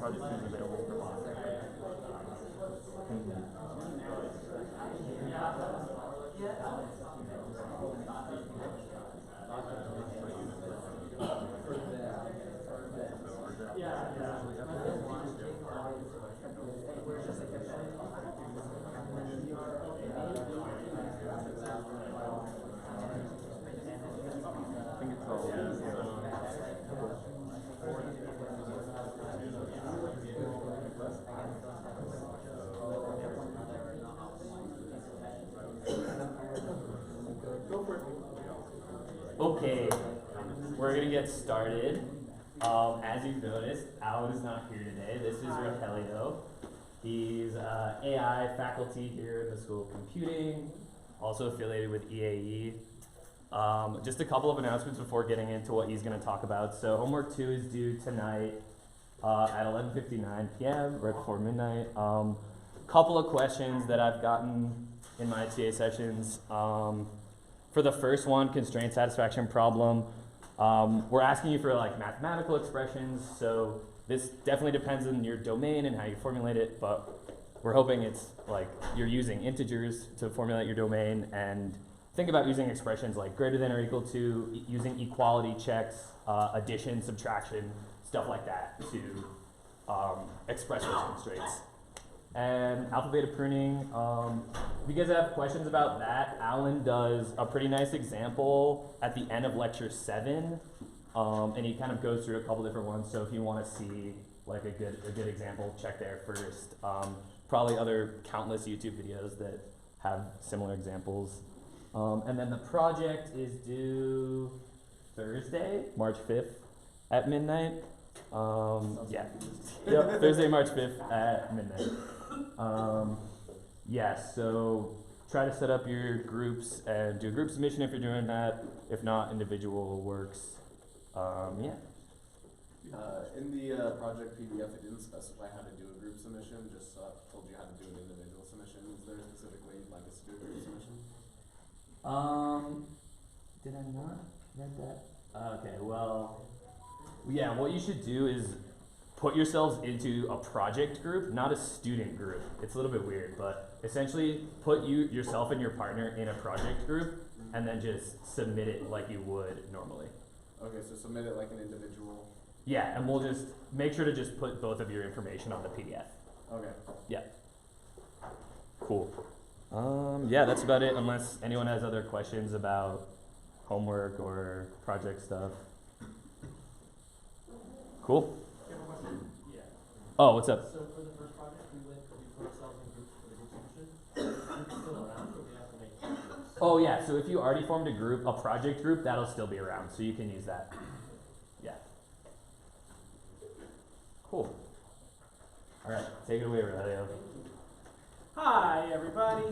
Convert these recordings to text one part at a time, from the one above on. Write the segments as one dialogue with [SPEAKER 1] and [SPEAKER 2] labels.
[SPEAKER 1] project is available for live. Okay, we're gonna get started. As you've noticed, Alan is not here today. This is Rogelio. He's AI faculty here at the School of Computing, also affiliated with EAE. Just a couple of announcements before getting into what he's going to talk about. So homework 2 is due tonight at 11:59 p.m., right before midnight. Couple of questions that I've gotten in my TA sessions. For the first one, constraint satisfaction problem, we're asking you for like mathematical expressions. So this definitely depends on your domain and how you formulate it, but we're hoping it's like you're using integers to formulate your domain, and think about using expressions like greater than or equal to, using equality checks, addition, subtraction, stuff like that to express those constraints. And alpha beta pruning, if you guys have questions about that, Alan does a pretty nice example at the end of lecture 7, and he kind of goes through a couple different ones. So if you want to see like a good example, check there first. Probably other countless YouTube videos that have similar examples. And then the project is due Thursday, March 5th at midnight. Yeah, yep, Thursday, March 5th at midnight. Yeah, so try to set up your groups and do a group submission if you're doing that. If not, individual works. Yeah.
[SPEAKER 2] In the project PDF, it didn't specify how to do a group submission, just told you how to do an individual submission. Is there a specific way you'd like us to do a group submission?
[SPEAKER 1] Did I not read that? Okay, well, yeah, what you should do is put yourselves into a project group, not a student group. It's a little bit weird, but essentially put yourself and your partner in a project group and then just submit it like you would normally.
[SPEAKER 2] Okay, so submit it like an individual.
[SPEAKER 1] Yeah, and we'll just make sure to just put both of your information on the PDF.
[SPEAKER 2] Okay.
[SPEAKER 1] Yeah. Cool. Yeah, that's about it, unless anyone has other questions about homework or project stuff. Cool.
[SPEAKER 3] You have a question? Yeah.
[SPEAKER 1] Oh, what's up?
[SPEAKER 3] So for the first project, we put ourselves in groups for the group submission. It's still around, or we have to make groups?
[SPEAKER 1] Oh yeah, so if you already formed a group, a project group, that'll still be around, so you can use that. Yeah. Cool. All right, take it away, Aurelio.
[SPEAKER 4] Hi, everybody.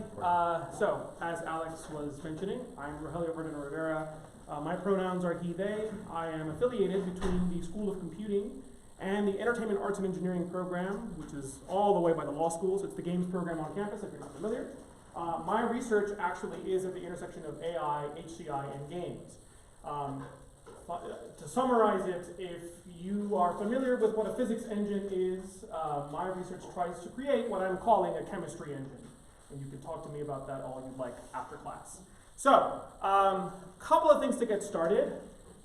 [SPEAKER 4] So, as Alex was mentioning, I'm Rogelio Rivera. My pronouns are he, they. I am affiliated between the School of Computing and the Entertainment Arts and Engineering program, which is all the way by the law school. So it's the games program on campus, if you're not familiar. My research actually is at the intersection of AI, HCI, and games. To summarize it, if you are familiar with what a physics engine is, my research tries to create what I'm calling a chemistry engine. And you can talk to me about that all you'd like after class. So, couple of things to get started.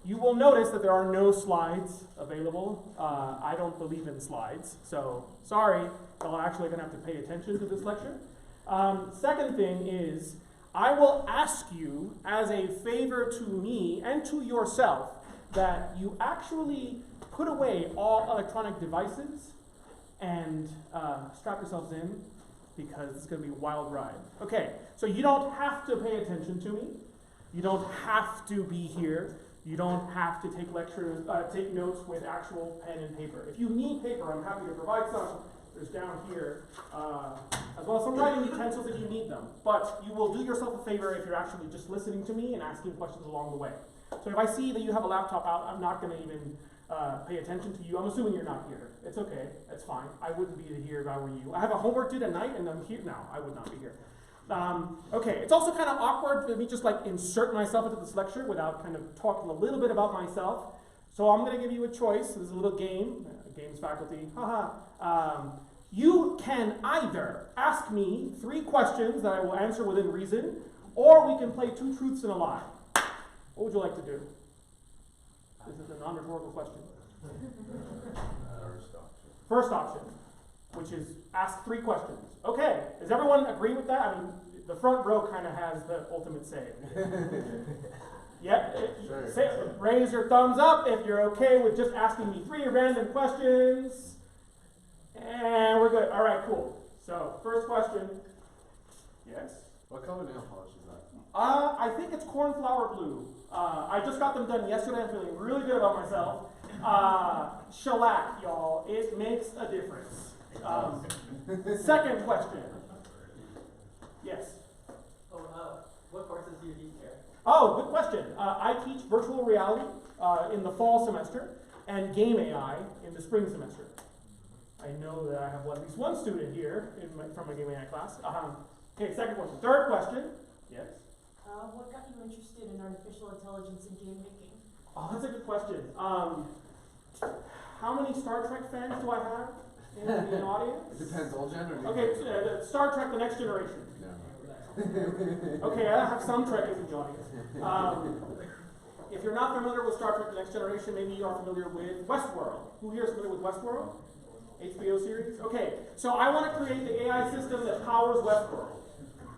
[SPEAKER 4] You will notice that there are no slides available. I don't believe in slides, so sorry, y'all are actually going to have to pay attention to this lecture. Second thing is, I will ask you, as a favor to me and to yourself, that you actually put away all electronic devices and strap yourselves in, because it's going to be a wild ride. Okay, so you don't have to pay attention to me. You don't have to be here. You don't have to take take notes with actual pen and paper. If you need paper, I'm happy to provide some. There's down here, as well as some writing utensils if you need them. But you will do yourself a favor if you're actually just listening to me and asking questions along the way. So if I see that you have a laptop out, I'm not going to even pay attention to you. I'm assuming you're not here. It's okay. That's fine. I wouldn't be here if I were you. I have a homework due tonight, and I'm here now. I would not be here. Okay, it's also kind of awkward for me just like insert myself into this lecture without kind of talking a little bit about myself. So I'm going to give you a choice. This is a little game. Games faculty. Haha. You can either ask me 3 questions that I will answer within reason, or we can play 2 truths and a lie. What would you like to do? This is a non-rhetorical question. First option, which is ask 3 questions. Okay, does everyone agree with that? I mean, the front row kind of has the ultimate say. Yeah,
[SPEAKER 2] Sure.
[SPEAKER 4] raise your thumbs up if you're okay with just asking me 3 random questions. And we're good. All right, cool. So, first question. Yes?
[SPEAKER 2] What color nail polish is that?
[SPEAKER 4] I think it's cornflower blue. I just got them done yesterday. I'm feeling really good about myself. Shellac, y'all. It makes a difference. Second question. Yes?
[SPEAKER 3] What courses do you teach here?
[SPEAKER 4] Oh, good question. I teach virtual reality in the fall semester and game AI in the spring semester. I know that I have at least one student here from my game AI class. Okay, second question. Third question. Yes?
[SPEAKER 5] What got you interested in artificial intelligence and game making?
[SPEAKER 4] Oh, that's a good question. How many Star Trek fans do I have in the audience?
[SPEAKER 2] It depends, all gender.
[SPEAKER 4] Okay, Star Trek The Next Generation.
[SPEAKER 2] No.
[SPEAKER 4] Okay, I have some Trekkies in the audience. If you're not familiar with Star Trek The Next Generation, maybe you are familiar with Westworld. Who here is familiar with Westworld? HBO series? Okay, so I want to create the AI system that powers Westworld.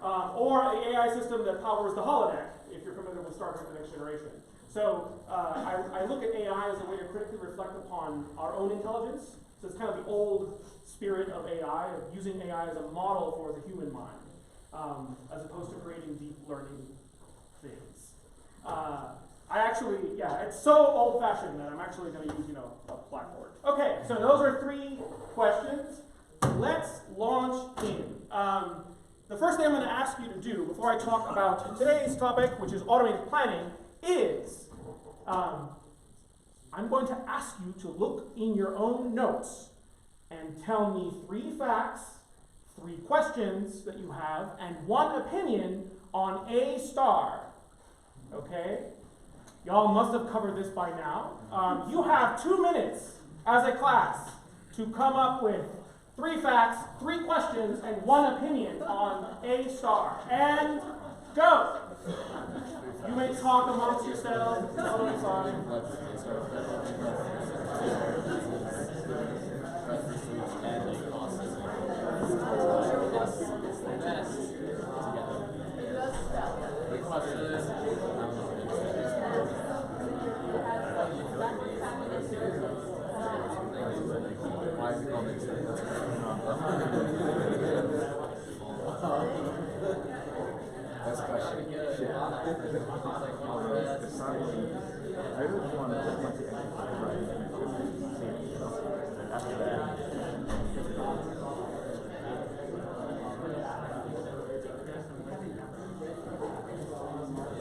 [SPEAKER 4] Or the AI system that powers the holodeck, if you're familiar with Star Trek The Next Generation. So I look at AI as a way to critically reflect upon our own intelligence. So it's kind of the old spirit of AI, of using AI as a model for the human mind, as opposed to creating deep learning things. It's so old-fashioned that I'm actually going to use, a blackboard. Okay, so those are 3 questions. Let's launch in. The first thing I'm going to ask you to do before I talk about today's topic, which is automated planning, is I'm going to ask you to look in your own notes and tell me 3 facts, 3 questions that you have, and 1 opinion on A star. Okay? Y'all must have covered this by now. You have 2 minutes as a class to come up with 3 facts, 3 questions, and 1 opinion on A star. And go! You may talk amongst yourselves. Totally fine.
[SPEAKER 2] That's question.
[SPEAKER 6] I really want to just like the after that.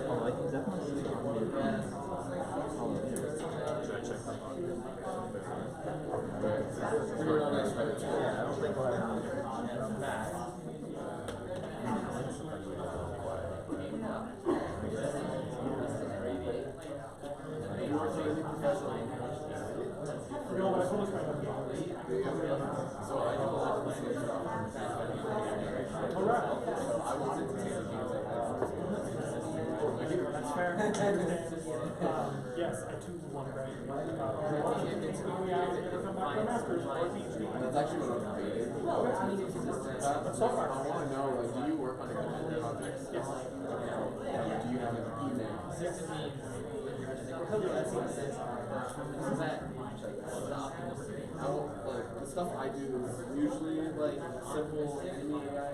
[SPEAKER 6] Oh, I can definitely see should I check that out? Yeah, I don't think we'll have that.
[SPEAKER 4] No, but I told us right now. That's fair. Yes, I too want to graduate.
[SPEAKER 2] That's actually what I'm debating.
[SPEAKER 4] So far.
[SPEAKER 2] I want to know, do you work on independent projects?
[SPEAKER 4] Yes.
[SPEAKER 2] Do you have an email?
[SPEAKER 4] Yes.
[SPEAKER 2] The stuff I do is usually simple enemy AI.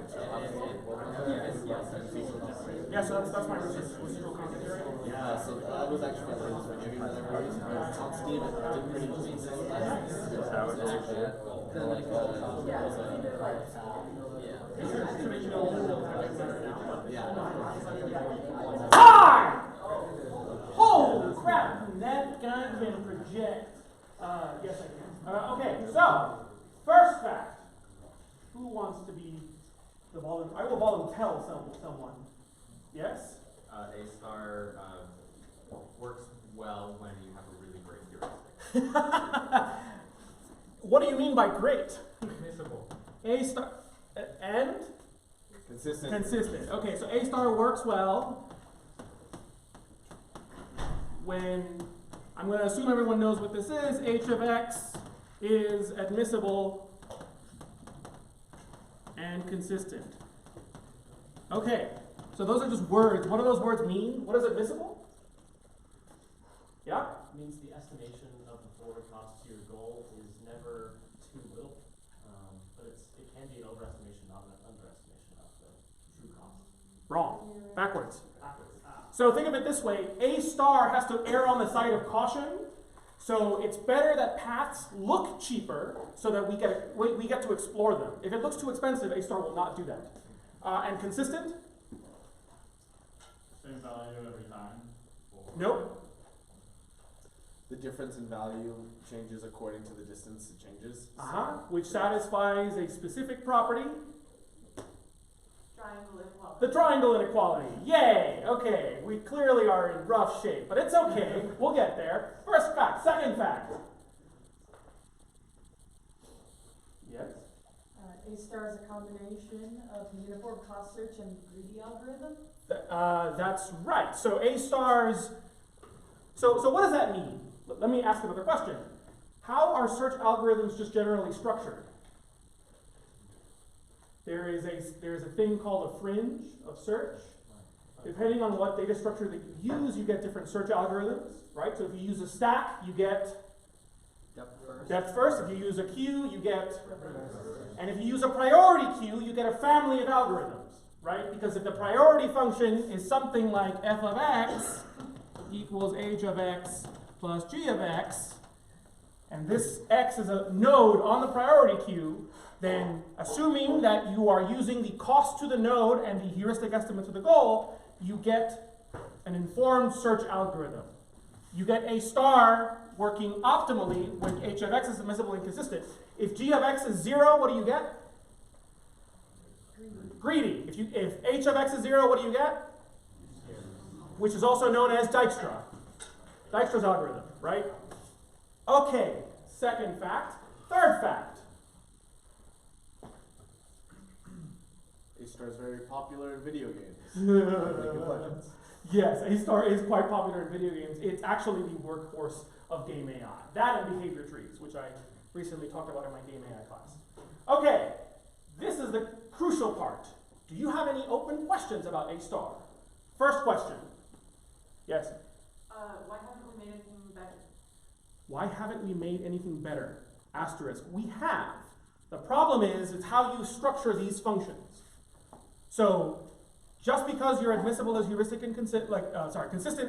[SPEAKER 4] Yeah, so that's my residual commentary.
[SPEAKER 2] Yeah, so that was actually my latest video game that I released. On Steam, it did pretty decent.
[SPEAKER 4] Time! Holy crap! That guy can project. Yes, I can. Okay, so, first fact. Who wants to be the volunteer? I will volunteer someone. Yes?
[SPEAKER 7] A star works well when you have a really great heuristic.
[SPEAKER 4] What do you mean by great?
[SPEAKER 3] Admissible.
[SPEAKER 4] A star and
[SPEAKER 2] Consistent.
[SPEAKER 4] consistent. Okay, so A star works well when, I'm going to assume everyone knows what this is, h of x is admissible and consistent. Okay, so those are just words. What do those words mean? What is admissible? Yeah?
[SPEAKER 3] Means the estimation of the forward cost to your goal is never too little, but it can be an overestimation, not an underestimation of the true cost.
[SPEAKER 4] Wrong. Backwards.
[SPEAKER 3] Backwards.
[SPEAKER 4] So think of it this way, A star has to err on the side of caution. So it's better that paths look cheaper so that we get to explore them. If it looks too expensive, A star will not do that. And consistent?
[SPEAKER 7] Same value every time?
[SPEAKER 4] Nope.
[SPEAKER 2] The difference in value changes according to the distance it changes.
[SPEAKER 4] Which satisfies a specific property.
[SPEAKER 5] Triangle inequality.
[SPEAKER 4] The triangle inequality. Yay! Okay, we clearly are in rough shape, but it's okay. We'll get there. First fact. Second fact. Yes?
[SPEAKER 5] A star is a combination of the uniform cost search and greedy algorithm.
[SPEAKER 4] That's right. So A stars. So what does that mean? Let me ask another question. How are search algorithms just generally structured? There is a thing called a fringe of search. Depending on what data structure that you use, you get different search algorithms, right? So if you use a stack, you get depth first. If you use a queue, you get, and if you use a priority queue, you get a family of algorithms, right? Because if the priority function is something like f of x equals h of x plus g of x, and this x is a node on the priority queue, then assuming that you are using the cost to the node and the heuristic estimate to the goal, you get an informed search algorithm. You get A star working optimally when h of x is admissible and consistent. If g of x is 0, what do you get? Greedy. If h of x is 0, what do you get? Which is also known as Dijkstra's algorithm, right? Okay, second fact. Third fact.
[SPEAKER 2] A star is very popular in video games. League of Legends.
[SPEAKER 4] Yes, A star is quite popular in video games. It's actually the workhorse of game AI. That and behavior trees, which I recently talked about in my game AI class. Okay, this is the crucial part. Do you have any open questions about A star? First question. Yes?
[SPEAKER 5] Why haven't we made anything better?
[SPEAKER 4] Why haven't we made anything better? Asterisk. We have. The problem is, it's how you structure these functions. So, just because you're admissible as heuristic and consistent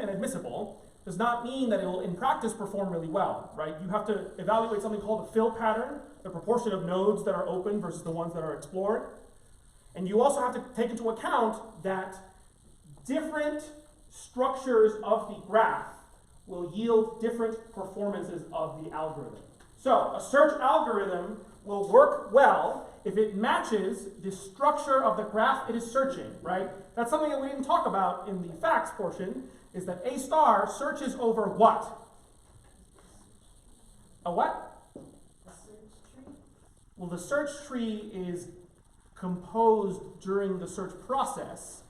[SPEAKER 4] and admissible does not mean that it will, in practice, perform really well, right? You have to evaluate something called the fill pattern, the proportion of nodes that are open versus the ones that are explored. And you also have to take into account that different structures of the graph will yield different performances of the algorithm. So, a search algorithm will work well if it matches the structure of the graph it is searching, right? That's something that we didn't talk about in the facts portion, is that A star searches over what? A what?
[SPEAKER 5] A search tree?
[SPEAKER 4] Well, the search tree is composed during the search process,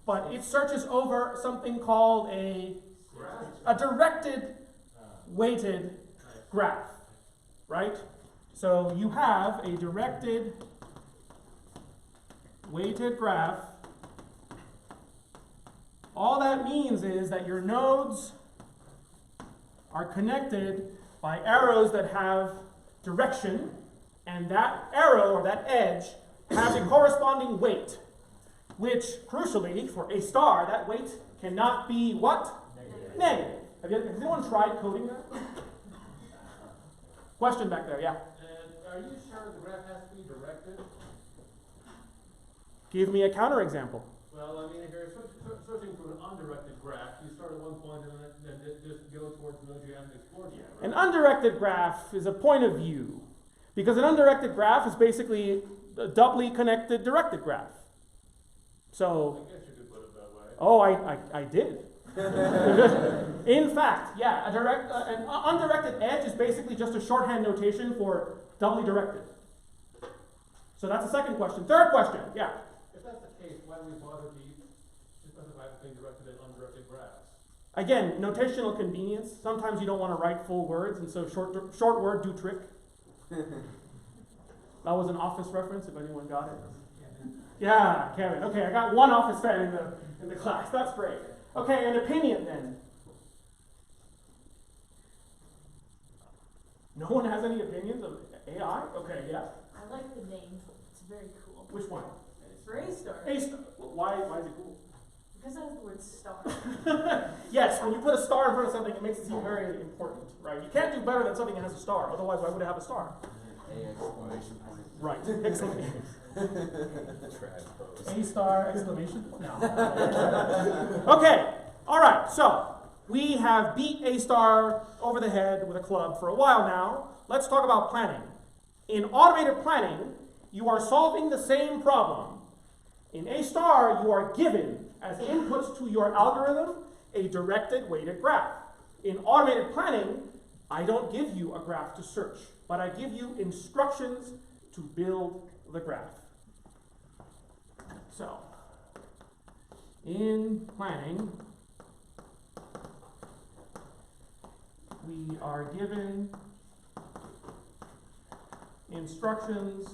[SPEAKER 4] but it searches over something called a directed weighted graph, right? So you have a directed weighted graph. All that means is that your nodes are connected by arrows that have direction, and that arrow or that edge has a corresponding weight, which, crucially, for A star, that weight cannot be what? Negative. Has anyone tried coding that? Question back there, yeah.
[SPEAKER 3] And are you sure the graph has to be directed?
[SPEAKER 4] Give me a counterexample.
[SPEAKER 3] Well, I mean, if you're searching for an undirected graph, you start at one point and then just go towards the node you haven't explored yet, right?
[SPEAKER 4] An undirected graph is a point of view, because an undirected graph is basically a doubly connected directed graph. So,
[SPEAKER 3] I guess you could put it that way.
[SPEAKER 4] oh, I did. In fact, yeah, an undirected edge is basically just a shorthand notation for doubly directed. So that's the second question. Third question, yeah.
[SPEAKER 7] If that's the case, why do we bother to specify between directed and undirected graphs?
[SPEAKER 4] Again, notational convenience. Sometimes you don't want to write full words, and so short word do trick. That was an Office reference, if anyone got it. Yeah, Kevin. Okay, I got one Office fan in the class. That's great. Okay, an opinion then. No one has any opinions of AI? Okay, yeah.
[SPEAKER 5] I like the name, it's very cool.
[SPEAKER 4] Which one?
[SPEAKER 5] For A-star,
[SPEAKER 4] A-star. Why is it cool?
[SPEAKER 5] because it has the word star.
[SPEAKER 4] Yes, when you put a star in front of something, it makes it seem very important, right? You can't do better than something that has a star. Otherwise, why would it have a star?
[SPEAKER 2] A exclamation point.
[SPEAKER 4] Right. Exclamation.
[SPEAKER 2] Trash post.
[SPEAKER 4] A-star exclamation? No. Okay. All right. So we have beat A-star over the head with a club for a while now. Let's talk about planning. In automated planning, you are solving the same problem. In A-star, you are given as inputs to your algorithm a directed weighted graph. In automated planning, I don't give you a graph to search, but I give you instructions to build the graph. So, in planning, we are given instructions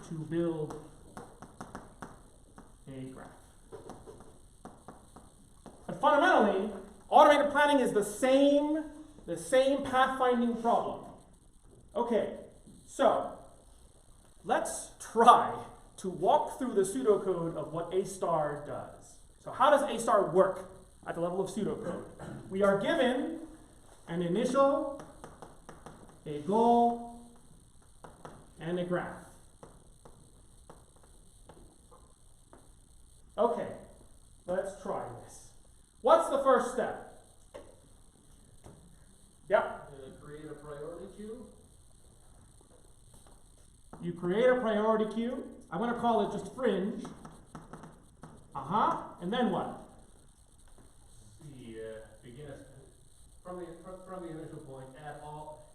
[SPEAKER 4] to build a graph. But fundamentally, automated planning is the same pathfinding problem. Okay, so let's try to walk through the pseudocode of what A-star does. So how does A-star work at the level of pseudocode? We are given an initial, a goal, and a graph. Okay, let's try this. What's the first step? Yep.
[SPEAKER 7] Create a priority queue.
[SPEAKER 4] You create a priority queue. I'm going to call it just Fringe. And then what?
[SPEAKER 7] Begin from the initial point. Add all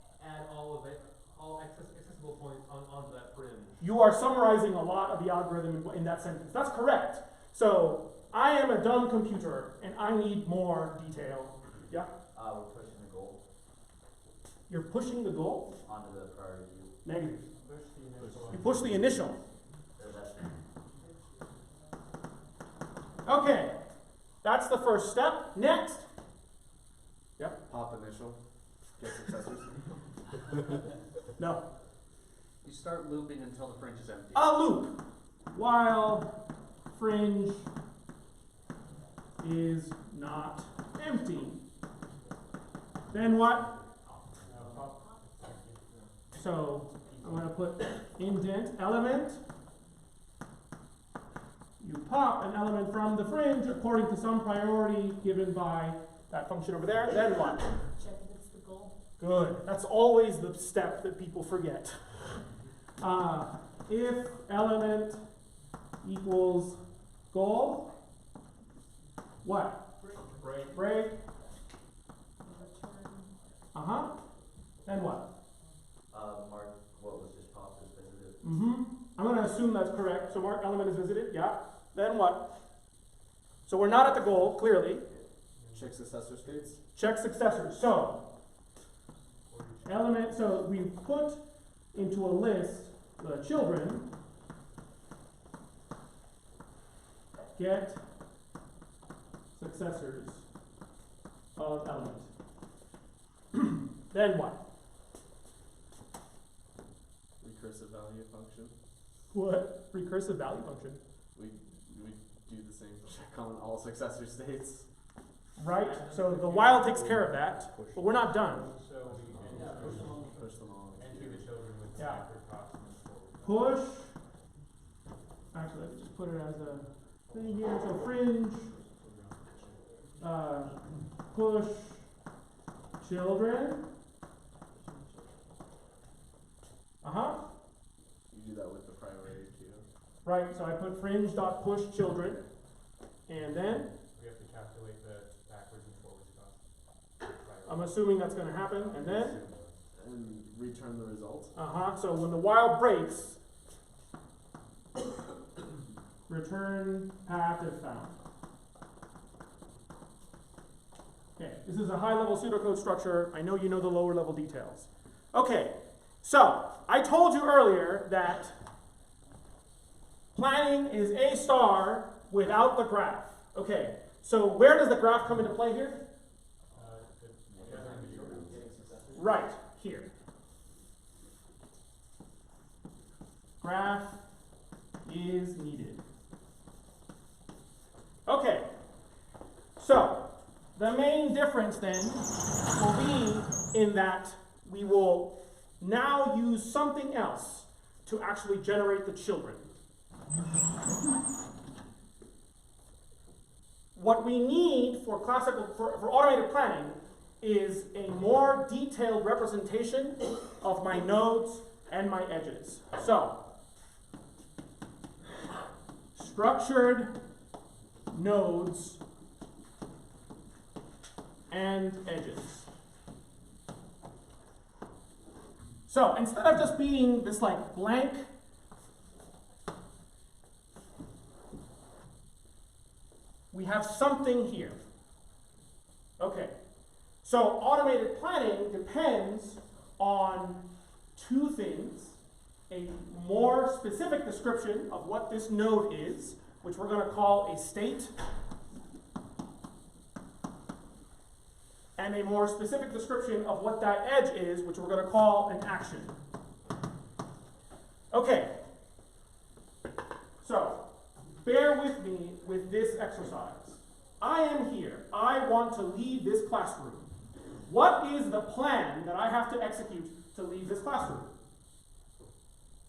[SPEAKER 7] accessible points onto that fringe.
[SPEAKER 4] You are summarizing a lot of the algorithm in that sentence. That's correct. So I am a dumb computer, and I need more detail. Yeah?
[SPEAKER 6] We're pushing the goal
[SPEAKER 4] You're pushing the goal?
[SPEAKER 6] onto the priority queue.
[SPEAKER 4] Negative.
[SPEAKER 3] Push the initial.
[SPEAKER 4] You push the initial.
[SPEAKER 6] Or that's
[SPEAKER 4] Okay. That's the first step. Next. Yep.
[SPEAKER 2] Pop initial. Get successors.
[SPEAKER 4] No.
[SPEAKER 8] You start looping until the fringe is empty.
[SPEAKER 4] A loop. While fringe is not empty. Then what? So I'm going to put indent element. You pop an element from the fringe according to some priority given by that function over there. Then what?
[SPEAKER 5] Check if it's the goal.
[SPEAKER 4] Good. That's always the step that people forget. If element equals goal, what?
[SPEAKER 7] Break.
[SPEAKER 4] Break.
[SPEAKER 5] Return.
[SPEAKER 4] Then what?
[SPEAKER 6] Mark what was just popped as visited.
[SPEAKER 4] I'm going to assume that's correct. So mark element is visited. Yeah. Then what? So we're not at the goal, clearly.
[SPEAKER 2] Check successor states.
[SPEAKER 4] Check successors. So element. So we put into a list the children. Get successors of element. Then what?
[SPEAKER 2] Recursive value function.
[SPEAKER 4] What? Recursive value function.
[SPEAKER 2] We do the same check on all successor states.
[SPEAKER 4] Right? So the while takes care of that, but we're not done.
[SPEAKER 7] So we can
[SPEAKER 2] Push them all.
[SPEAKER 7] entry the children with
[SPEAKER 4] Yeah.
[SPEAKER 7] accurate proximate forward.
[SPEAKER 4] Push. Actually, let me just put it as a thing here. So fringe. Push children.
[SPEAKER 2] You do that with the priority queue.
[SPEAKER 4] Right, so I put fringe.push children. And then
[SPEAKER 7] We
[SPEAKER 4] I'm assuming that's gonna happen, and then?
[SPEAKER 2] And return the result.
[SPEAKER 4] So when the while breaks, return path if found. Okay, this is a high-level pseudocode structure. I know you know the lower-level details. Okay, so I told you earlier that planning is A star without the graph. Okay, so where does the graph come into play here? Right, here. Graph is needed. Okay, so the main difference then will be in that we will now use something else to actually generate the children. What we need for for automated planning is a more detailed representation of my nodes and my edges. So, structured nodes and edges. So instead of just being this like blank we have something here. Okay, so automated planning depends on two things: a more specific description of what this node is, which we're going to call a state, and a more specific description of what that edge is, which we're going to call an action. Okay, so bear with me with this exercise. I am here. I want to leave this classroom. What is the plan that I have to execute to leave this classroom?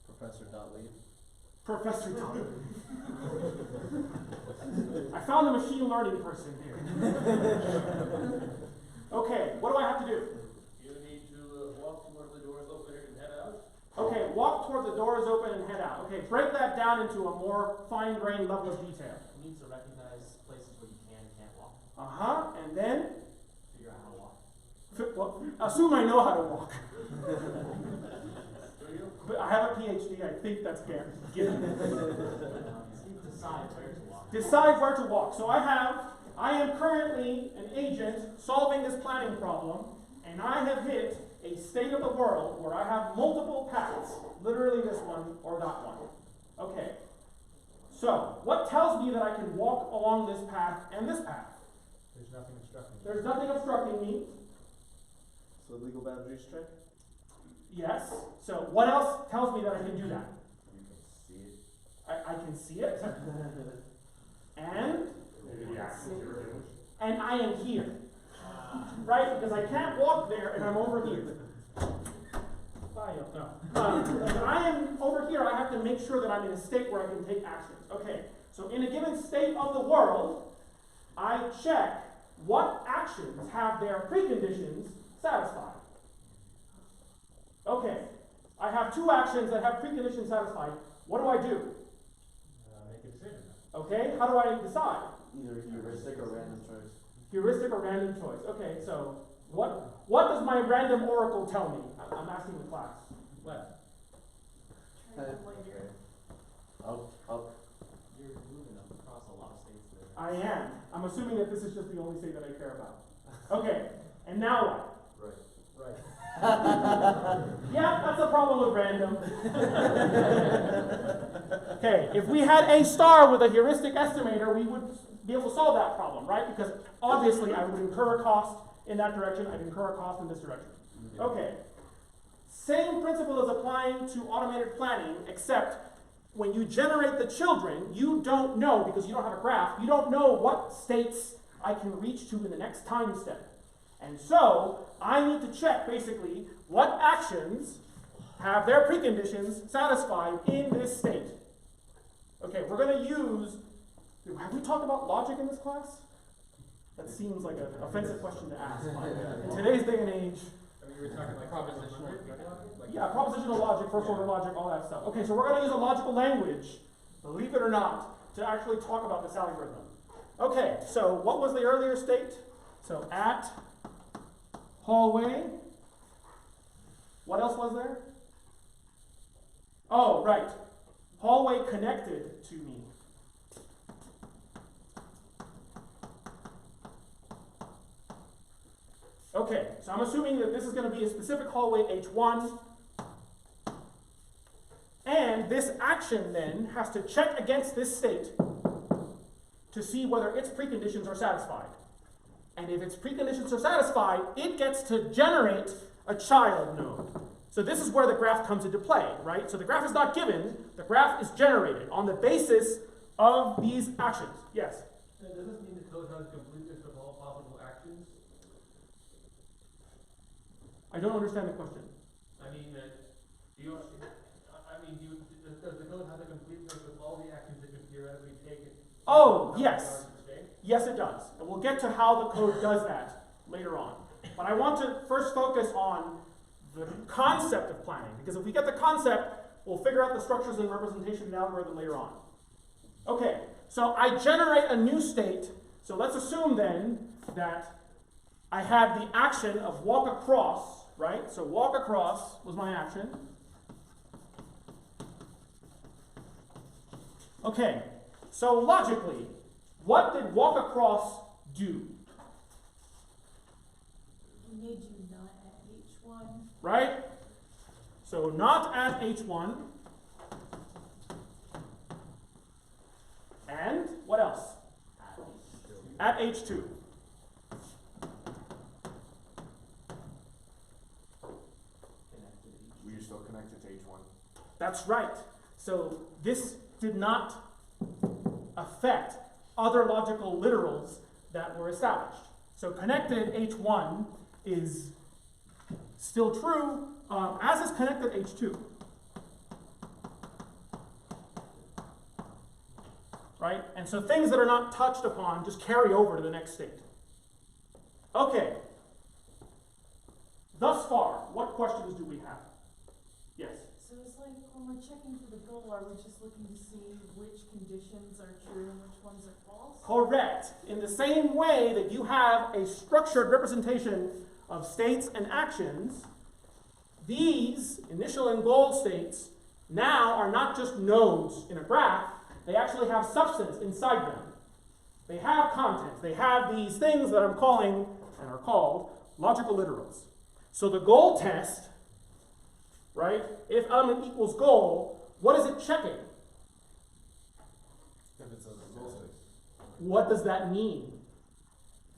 [SPEAKER 6] Professor.leave.
[SPEAKER 4] Professor Dollar. I found a machine learning person here. Okay, what do I have to do?
[SPEAKER 7] You need to walk toward the doors open and head out.
[SPEAKER 4] Okay, walk toward the doors open and head out. Okay, break that down into a more fine-grained level of detail.
[SPEAKER 3] It needs to recognize places where you can and can't walk.
[SPEAKER 4] And then?
[SPEAKER 3] Figure out how to walk.
[SPEAKER 4] Well, assume I know how to walk.
[SPEAKER 7] Do you?
[SPEAKER 4] But I have a PhD, I think that's given.
[SPEAKER 3] Decide where to walk.
[SPEAKER 4] Decide where to walk. So I am currently an agent solving this planning problem, and I have hit a state of the world where I have multiple paths, literally this one or that one. Okay, so what tells me that I can walk along this path and this path?
[SPEAKER 7] There's nothing obstructing you.
[SPEAKER 4] There's nothing obstructing me.
[SPEAKER 6] So legal boundaries check?
[SPEAKER 4] Yes. So what else tells me that I can do that?
[SPEAKER 6] You can see it.
[SPEAKER 4] I can see it. And I am here. Right? Because I can't walk there and I'm over here. When I am over here, I have to make sure that I'm in a state where I can take actions. Okay, so in a given state of the world, I check what actions have their preconditions satisfied. Okay, I have two actions that have preconditions satisfied. What do I do?
[SPEAKER 7] Make a decision.
[SPEAKER 4] Okay, how do I decide?
[SPEAKER 6] Either heuristic or random choice.
[SPEAKER 4] Heuristic or random choice. Okay, so what does my random oracle tell me? I'm asking the class.
[SPEAKER 7] What?
[SPEAKER 5] Translator.
[SPEAKER 6] Up.
[SPEAKER 3] You're moving across a lot of states there.
[SPEAKER 4] I am. I'm assuming that this is just the only state that I care about. Okay, and now what?
[SPEAKER 7] Right.
[SPEAKER 4] Yeah, that's the problem with random. Okay, if we had a star with a heuristic estimator, we would be able to solve that problem, right? Because obviously I would incur a cost in that direction, I'd incur a cost in this direction. Okay, same principle is applying to automated planning, except when you generate the children, you don't know, because you don't have a graph, you don't know what states I can reach to in the next time step. And so, I need to check, basically, what actions have their preconditions satisfied in this state. Okay, we're going to use, have we talked about logic in this class? That seems like an offensive question to ask. In today's day and age,
[SPEAKER 7] I mean, you were talking like propositional. Like
[SPEAKER 4] yeah, propositional logic, first order logic, all that stuff. Okay, so we're going to use a logical language, believe it or not, to actually talk about this algorithm. Okay, so what was the earlier state? So at hallway. What else was there? Oh, right. Hallway connected to me. Okay, so I'm assuming that this is going to be a specific hallway H1. And this action then has to check against this state to see whether its preconditions are satisfied. And if its preconditions are satisfied, it gets to generate a child node. So this is where the graph comes into play, right? So the graph is not given, the graph is generated on the basis of these actions. Yes?
[SPEAKER 7] Does this mean the code has complete list of all possible actions?
[SPEAKER 4] I don't understand the question.
[SPEAKER 7] I mean, does the code have a complete list of all the actions that could theoretically take it?
[SPEAKER 4] Oh, yes. Yes, it does. And we'll get to how the code does that later on. But I want to first focus on the concept of planning, because if we get the concept, we'll figure out the structures and representation and algorithm later on. Okay, so I generate a new state. So let's assume then that I had the action of walk across, right? So walk across was my action. Okay, so logically, what did walk across do?
[SPEAKER 5] It made you not at H1.
[SPEAKER 4] Right? So not at H1. And what else? At H2.
[SPEAKER 2] Were you still connected to H1?
[SPEAKER 4] That's right. So this did not affect other logical literals that were established. So connected H1 is still true, as is connected H2. Right? And so things that are not touched upon just carry over to the next state. Okay. Thus far, what questions do we have? Yes?
[SPEAKER 5] So it's like when we're checking for the goal, are we just looking to see which conditions are true and which ones are false?
[SPEAKER 4] Correct. In the same way that you have a structured representation of states and actions, these initial and goal states now are not just nodes in a graph, they actually have substance inside them. They have content. They have these things that I'm calling, and are called, logical literals. So the goal test, right, if element equals goal, what is it checking?
[SPEAKER 2] If it's a goal state.
[SPEAKER 4] What does that mean?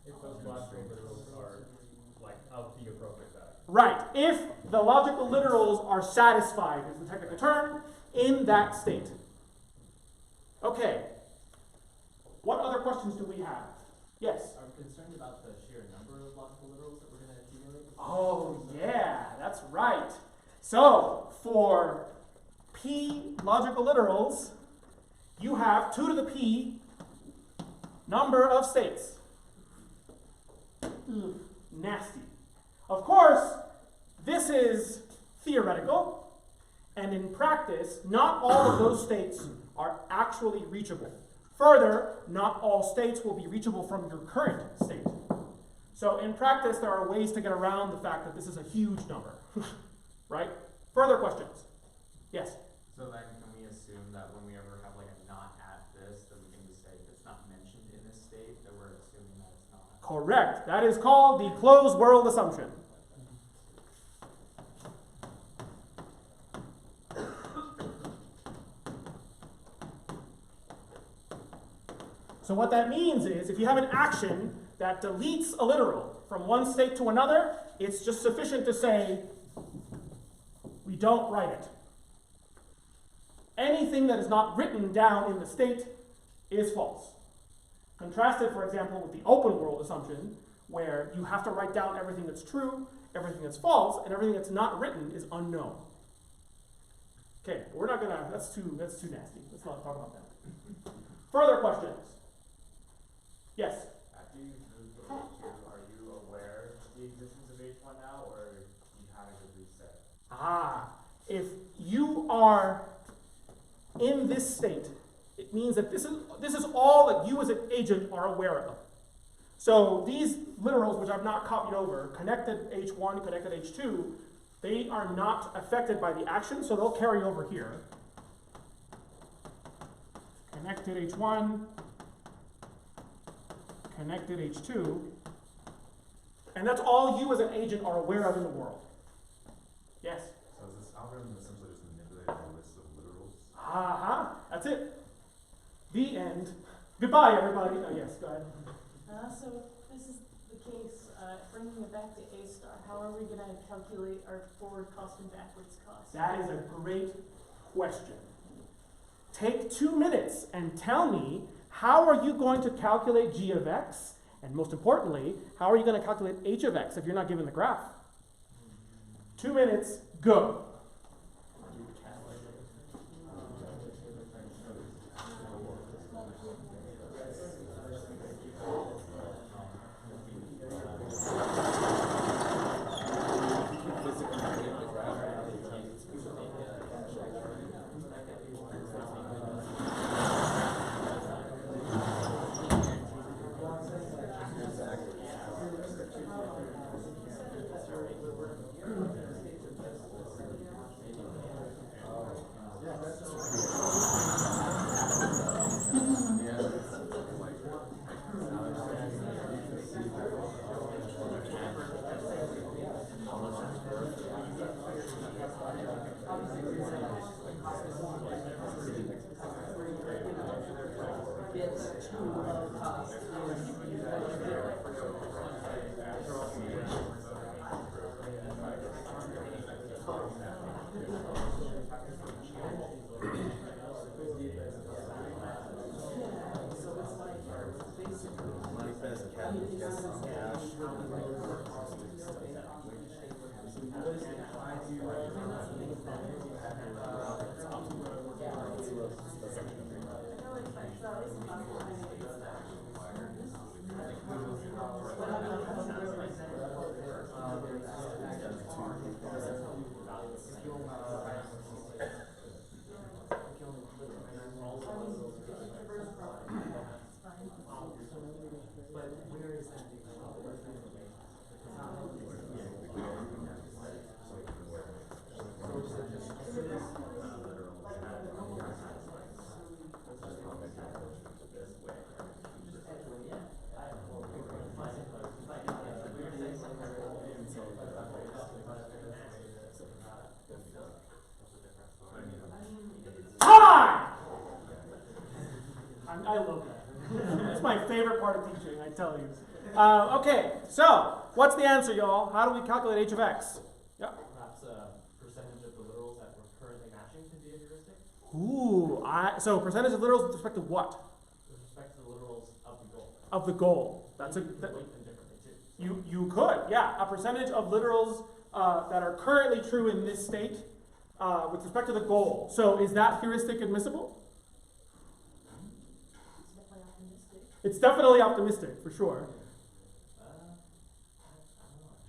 [SPEAKER 3] If those logical literals are like of the appropriate value.
[SPEAKER 4] Right, if the logical literals are satisfied, is the technical term, in that state. Okay. What other questions do we have? Yes?
[SPEAKER 3] Are we concerned about the sheer number of logical literals that we're going to accumulate?
[SPEAKER 4] Oh, yeah, that's right. So, for p logical literals, you have 2 to the p number of states. Nasty. Of course, this is theoretical, and in practice, not all of those states are actually reachable. Further, not all states will be reachable from your current state. So in practice, there are ways to get around the fact that this is a huge number, right? Further questions? Yes?
[SPEAKER 6] So then can we assume that when we ever have like a not at this, then we can just say if it's not mentioned in this state, that we're assuming that it's not?
[SPEAKER 4] Correct. That is called the closed world assumption. So what that means is if you have an action that deletes a literal from one state to another, it's just sufficient to say, we don't write it. Anything that is not written down in the state is false. Contrasted, for example, with the open world assumption, where you have to write down everything that's true, everything that's false, and everything that's not written is unknown. Okay, we're not gonna, that's too nasty. Let's not talk about that. Further questions? Yes?
[SPEAKER 6] After you move to H2, are you aware of the existence of H1 now, or you have to reset?
[SPEAKER 4] If you are in this state, it means that this is all that you as an agent are aware of. So these literals, which I've not copied over, connected H1, connected H2, they are not affected by the action, so they'll carry over here. Connected H1, connected H2, and that's all you as an agent are aware of in the world. Yes?
[SPEAKER 9] So is this algorithm essentially just manipulating a list of literals?
[SPEAKER 4] That's it. The end. Goodbye, everybody. Oh, yes, go ahead.
[SPEAKER 5] So if this is the case, bringing it back to A star, how are we gonna calculate our forward cost and backwards cost?
[SPEAKER 4] That is a great question. Take 2 minutes and tell me, how are you going to calculate g of x? And most importantly, how are you going to calculate h of x if you're not given the graph? 2 minutes, go. I love that. It's my favorite part of teaching, I tell you. Okay, so what's the answer, y'all? How do we calculate h of x? Yeah.
[SPEAKER 3] Perhaps a percentage of the literals that we're currently matching can be a heuristic?
[SPEAKER 4] Ooh, so percentage of literals with respect to what?
[SPEAKER 3] With respect to the literals of the goal.
[SPEAKER 4] Of the goal. That's a.
[SPEAKER 3] You could weight them differently too.
[SPEAKER 4] You could, yeah. A percentage of literals that are currently true in this state with respect to the goal. So is that heuristic admissible? It's definitely optimistic, for sure.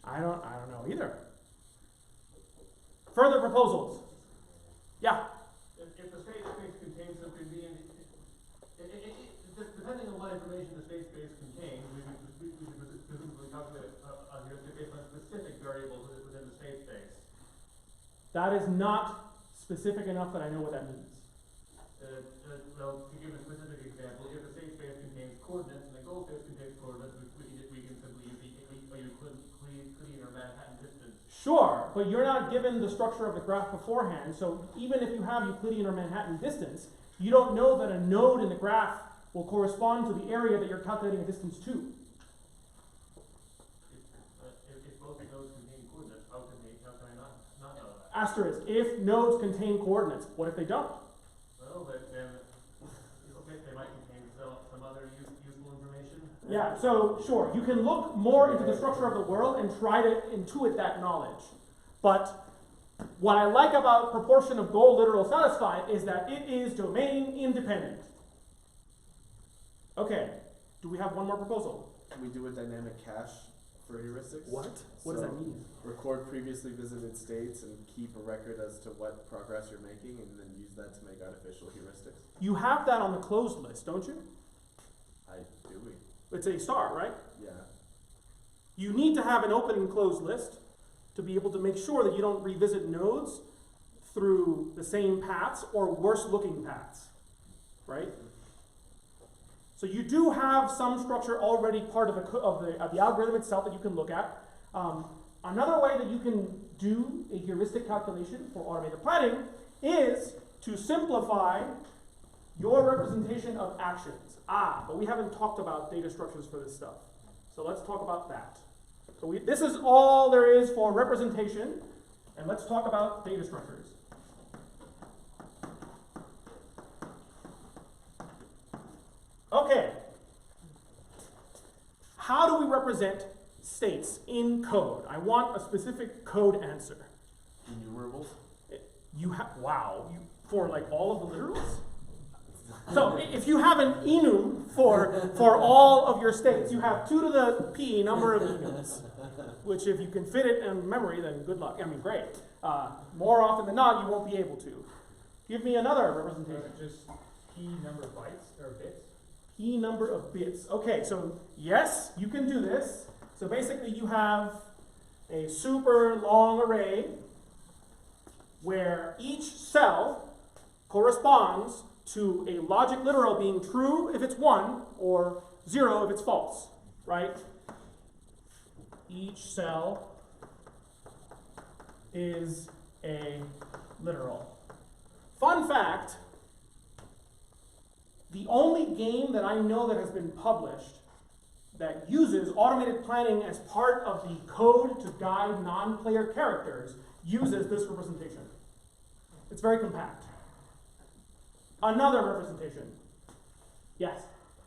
[SPEAKER 4] I don't know either. Further proposals? Yeah.
[SPEAKER 7] If the state space contains some convenient, depending on what information the state space contains, we could presumably calculate a heuristic based on specific variables within the state space.
[SPEAKER 4] That is not specific enough that I know what that means.
[SPEAKER 7] Well, to give a specific example, if the state space contains coordinates and the goal space contains coordinates, we can simply use the Euclidean or Manhattan distance.
[SPEAKER 4] Sure, but you're not given the structure of the graph beforehand, so even if you have Euclidean or Manhattan distance, you don't know that a node in the graph will correspond to the area that you're calculating a distance to.
[SPEAKER 7] If both of those contain coordinates, how can I not know that?
[SPEAKER 4] Asterisk, if nodes contain coordinates, what if they don't?
[SPEAKER 7] Well, then they might contain some other useful information.
[SPEAKER 4] Yeah, so sure, you can look more into the structure of the world and try to intuit that knowledge. But what I like about proportion of goal literal satisfied is that it is domain independent. Okay, do we have one more proposal?
[SPEAKER 2] Can we do a dynamic cache for heuristics?
[SPEAKER 4] What? What does that mean?
[SPEAKER 2] Record previously visited states and keep a record as to what progress you're making and then use that to make artificial heuristics.
[SPEAKER 4] You have that on the closed list, don't you?
[SPEAKER 2] Do we?
[SPEAKER 4] It's a star, right?
[SPEAKER 2] Yeah.
[SPEAKER 4] You need to have an open and closed list to be able to make sure that you don't revisit nodes through the same paths or worse looking paths, right? So you do have some structure already part of the algorithm itself that you can look at. Another way that you can do a heuristic calculation for automated planning is to simplify your representation of actions. But we haven't talked about data structures for this stuff. So let's talk about that. So this is all there is for representation, and let's talk about data structures. Okay. How do we represent states in code? I want a specific code answer.
[SPEAKER 2] Enumerables?
[SPEAKER 4] Wow, for like all of the literals? So if you have an enum for all of your states, you have 2 to the p number of enums, which if you can fit it in memory, then good luck. I mean, great. More often than not, you won't be able to. Give me another representation.
[SPEAKER 3] Just p number of bytes or bits.
[SPEAKER 4] P number of bits. Okay, so yes, you can do this. So basically you have a super long array where each cell corresponds to a logic literal being true if it's 1 or 0 if it's false, right? Each cell is a literal. Fun fact, the only game that I know that has been published that uses automated planning as part of the code to guide non-player characters uses this representation. It's very compact. Another representation. Yes?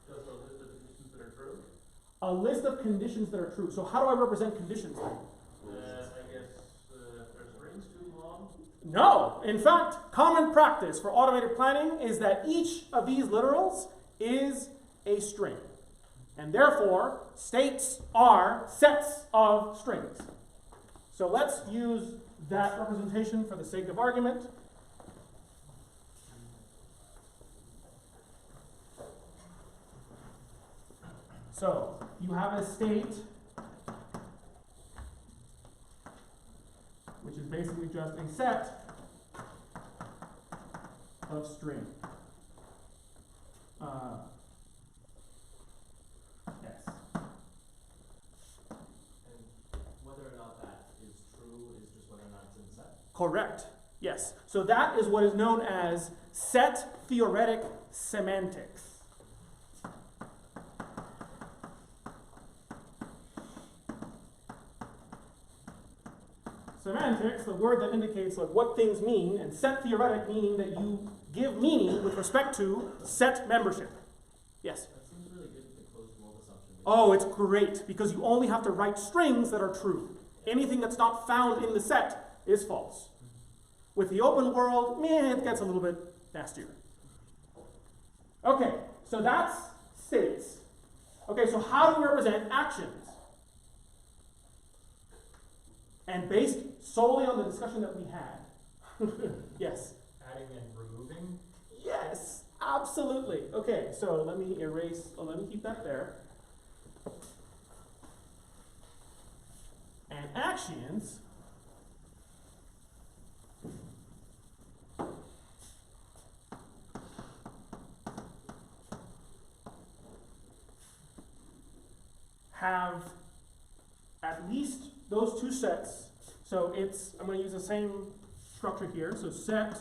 [SPEAKER 7] Just a list of conditions that are true.
[SPEAKER 4] A list of conditions that are true. So how do I represent conditions then?
[SPEAKER 7] I guess are strings too long?
[SPEAKER 4] No. In fact, common practice for automated planning is that each of these literals is a string. And therefore, states are sets of strings. So let's use that representation for the sake of argument. So you have a state which is basically just a set of string. Yes.
[SPEAKER 3] And whether or not that is true is just whether or not it's in the set.
[SPEAKER 4] Correct. Yes. So that is what is known as set theoretic semantics. Semantics, the word that indicates like what things mean, and set theoretic meaning that you give meaning with respect to set membership. Yes?
[SPEAKER 3] That seems really good for the closed world assumption.
[SPEAKER 4] Oh, it's great because you only have to write strings that are true. Anything that's not found in the set is false. With the open world, it gets a little bit nastier. Okay, so that's states. Okay, so how do we represent actions? And based solely on the discussion that we had. Yes?
[SPEAKER 3] Adding and removing.
[SPEAKER 4] Yes, absolutely. Okay, so let me let me keep that there. And actions have at least those 2 sets. So I'm going to use the same structure here. So set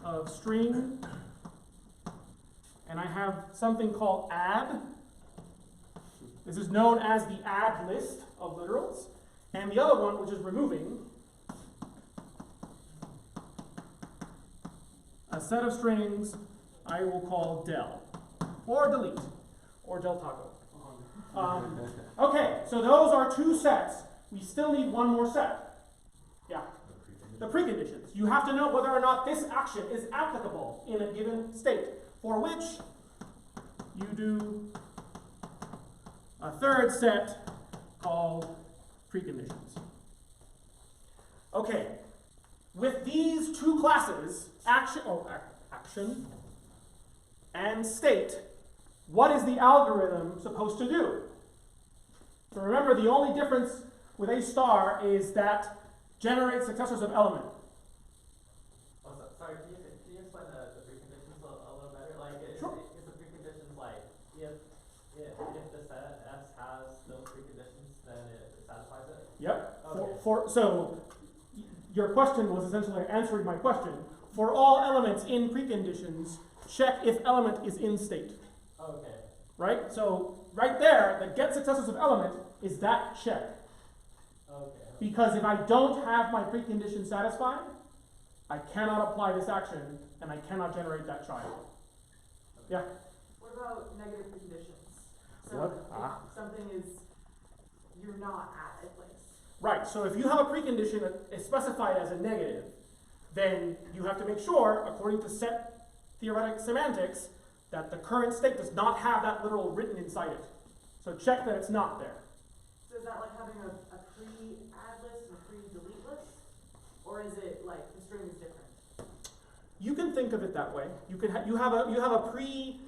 [SPEAKER 4] of string, and I have something called add. This is known as the add list of literals. And the other one, which is removing, a set of strings I will call del, or delete, or del taco. Okay, so those are 2 sets. We still need one more set. Yeah. The preconditions. You have to know whether or not this action is applicable in a given state, for which you do a 3rd set called preconditions. Okay. With these 2 classes, action and state, what is the algorithm supposed to do? So remember, the only difference with A star is that generate successors of element.
[SPEAKER 6] Oh, sorry, can you explain the preconditions a little better? Like, is the preconditions like, if the set S has those preconditions, then it satisfies it?
[SPEAKER 4] Yep.
[SPEAKER 6] Okay.
[SPEAKER 4] So your question was essentially answering my question. For all elements in preconditions, check if element is in state.
[SPEAKER 6] Okay.
[SPEAKER 4] Right? So right there, the get successors of element is that check.
[SPEAKER 6] Okay.
[SPEAKER 4] Because if I don't have my precondition satisfied, I cannot apply this action and I cannot generate that child. Yeah?
[SPEAKER 10] What about negative preconditions? So
[SPEAKER 4] What?
[SPEAKER 10] if something is, you're not at a place.
[SPEAKER 4] Right, so if you have a precondition that is specified as a negative, then you have to make sure, according to set theoretic semantics, that the current state does not have that literal written inside it. So check that it's not there.
[SPEAKER 10] So is that like having a pre-add list and a pre-delete list? Or is it like the string is different?
[SPEAKER 4] You can think of it that way. You have a pre,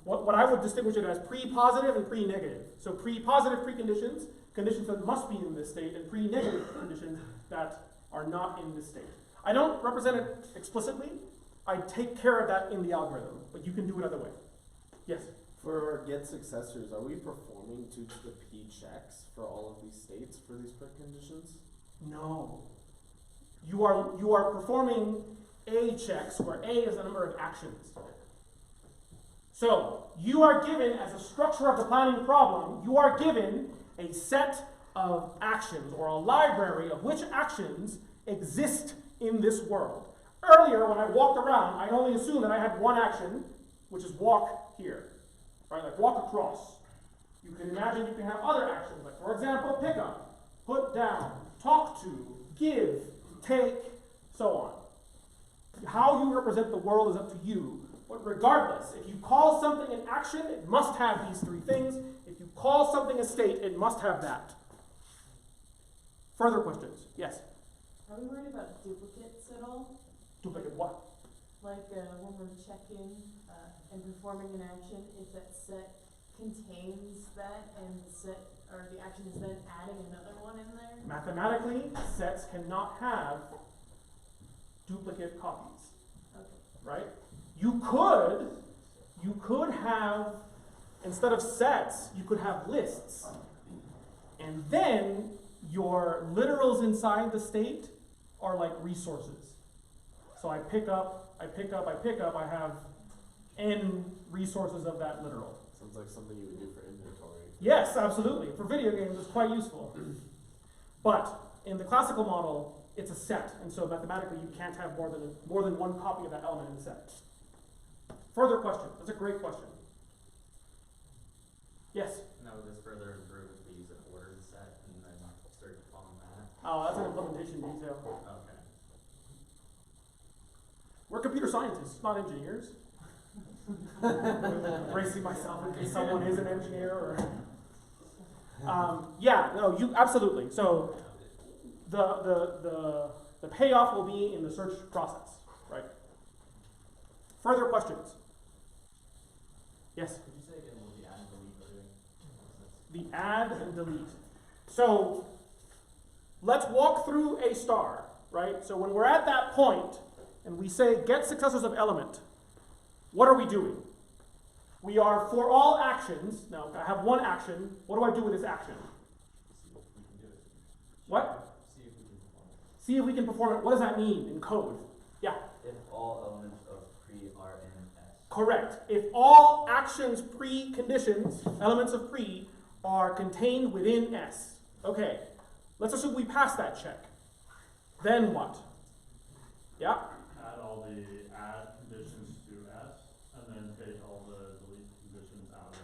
[SPEAKER 4] what I would distinguish it as pre-positive and pre-negative. So pre-positive preconditions, conditions that must be in this state, and pre-negative conditions that are not in this state. I don't represent it explicitly. I take care of that in the algorithm, but you can do it other way. Yes?
[SPEAKER 2] For get successors, are we performing 2 to the p checks for all of these states for these preconditions?
[SPEAKER 4] No. You are performing A checks, where A is the number of actions. So you are given, as a structure of the planning problem, you are given a set of actions, or a library of which actions exist in this world. Earlier, when I walked around, I only assumed that I had one action, which is walk here, right? Like walk across. You can imagine you can have other actions, like for example, pick up, put down, talk to, give, take, so on. How you represent the world is up to you. But regardless, if you call something an action, it must have these 3 things. If you call something a state, it must have that. Further questions? Yes?
[SPEAKER 5] Are we worried about duplicates at all?
[SPEAKER 4] Duplicate what?
[SPEAKER 5] Like when we're checking and performing an action, if that set contains that and the set or the action is then adding another one in there?
[SPEAKER 4] Mathematically, sets cannot have duplicate copies.
[SPEAKER 5] Okay.
[SPEAKER 4] Right? You could have, instead of sets, you could have lists. And then your literals inside the state are like resources. So I pick up, I have n resources of that literal.
[SPEAKER 2] Sounds like something you would do for inventory.
[SPEAKER 4] Yes, absolutely. For video games, it's quite useful. But in the classical model, it's a set, and so mathematically you can't have more than one copy of that element in the set. Further question. That's a great question. Yes?
[SPEAKER 6] No, this further improve if we use an ordered set and then start following that.
[SPEAKER 4] Oh, that's an implementation detail.
[SPEAKER 6] Okay.
[SPEAKER 4] We're computer scientists, not engineers. Bracing myself in case someone is an engineer or. Yeah, no, you absolutely. So the payoff will be in the search process, right? Further questions? Yes?
[SPEAKER 6] Could you say again what the add and delete are doing?
[SPEAKER 4] The add and delete. So let's walk through A star, right? So when we're at that point and we say get successors of element, what are we doing? We are, for all actions, now I have one action, what do I do with this action?
[SPEAKER 6] See if we can do it.
[SPEAKER 4] What?
[SPEAKER 6] See if we can perform it.
[SPEAKER 4] See if we can perform it. What does that mean in code? Yeah.
[SPEAKER 11] If all elements of pre are in S.
[SPEAKER 4] Correct. If all actions preconditions, elements of pre, are contained within S. Okay. Let's assume we pass that check. Then what? Yeah?
[SPEAKER 12] Add all the add conditions to S, and then take all the delete conditions out of S.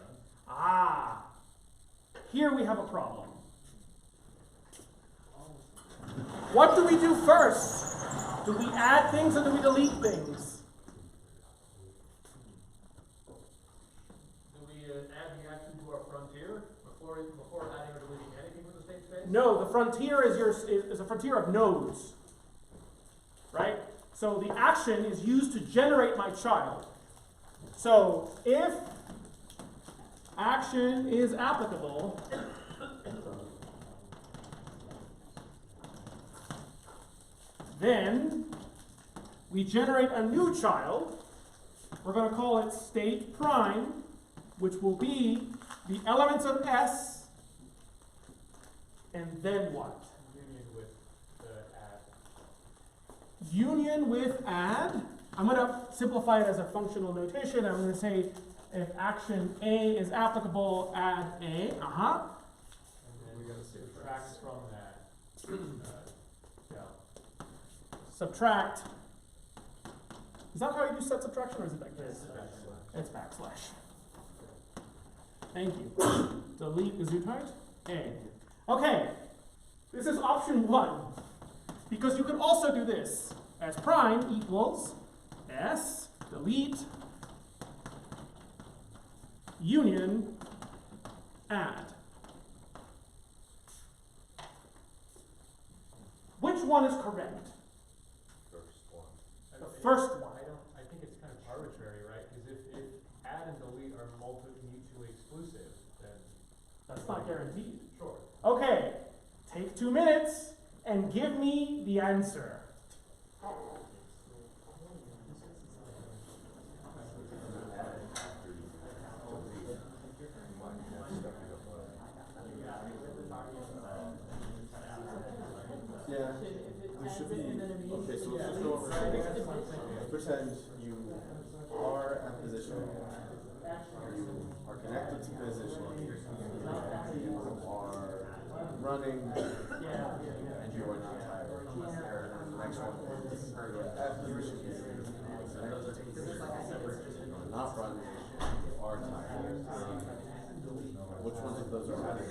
[SPEAKER 4] Ah. Here we have a problem. What do we do first? Do we add things or do we delete things?
[SPEAKER 7] Do we add the action to our frontier before adding or deleting anything from the state space?
[SPEAKER 4] No, the frontier is a frontier of nodes. Right? So the action is used to generate my child. So if action is applicable, then we generate a new child. We're going to call it state prime, which will be the elements of S, and then what?
[SPEAKER 3] Union with the add.
[SPEAKER 4] Union with add. I'm going to simplify it as a functional notation. I'm going to say if action A is applicable, add A.
[SPEAKER 3] And then we gotta subtract from that.
[SPEAKER 4] Subtract. Is that how you do set subtraction, or is it like this? It's backslash. Thank you. Delete gesundheit A. Okay, this is option 1. Because you can also do this. S prime equals S, delete, union, add. Which one is correct?
[SPEAKER 9] First one.
[SPEAKER 4] The first one.
[SPEAKER 3] I think it's kind of arbitrary, right? Because if add and delete are mutually exclusive, then.
[SPEAKER 4] That's not guaranteed.
[SPEAKER 3] Sure.
[SPEAKER 4] Okay, take 2 minutes and give me the answer.
[SPEAKER 2] Yeah, there should be, okay, so let's just go over, pretend you are at position, you are connected to position, you are running, and you are not tired. The next one is you're at position, you are connected to position, you are not running, you are tired. Which ones of those are having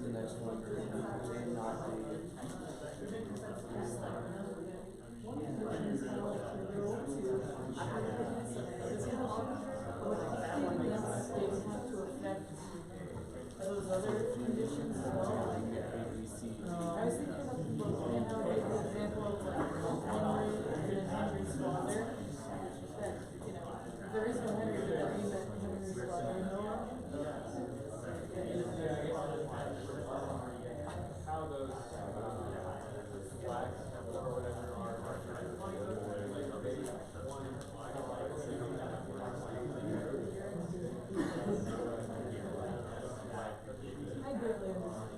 [SPEAKER 2] the next one may not be.
[SPEAKER 5] Those other conditions as well, like, I was thinking about the example of like, Henry and Henry's father, that, there is no Henry, but that means that Henry's father,
[SPEAKER 3] How those flags or whatever are
[SPEAKER 5] I barely understand.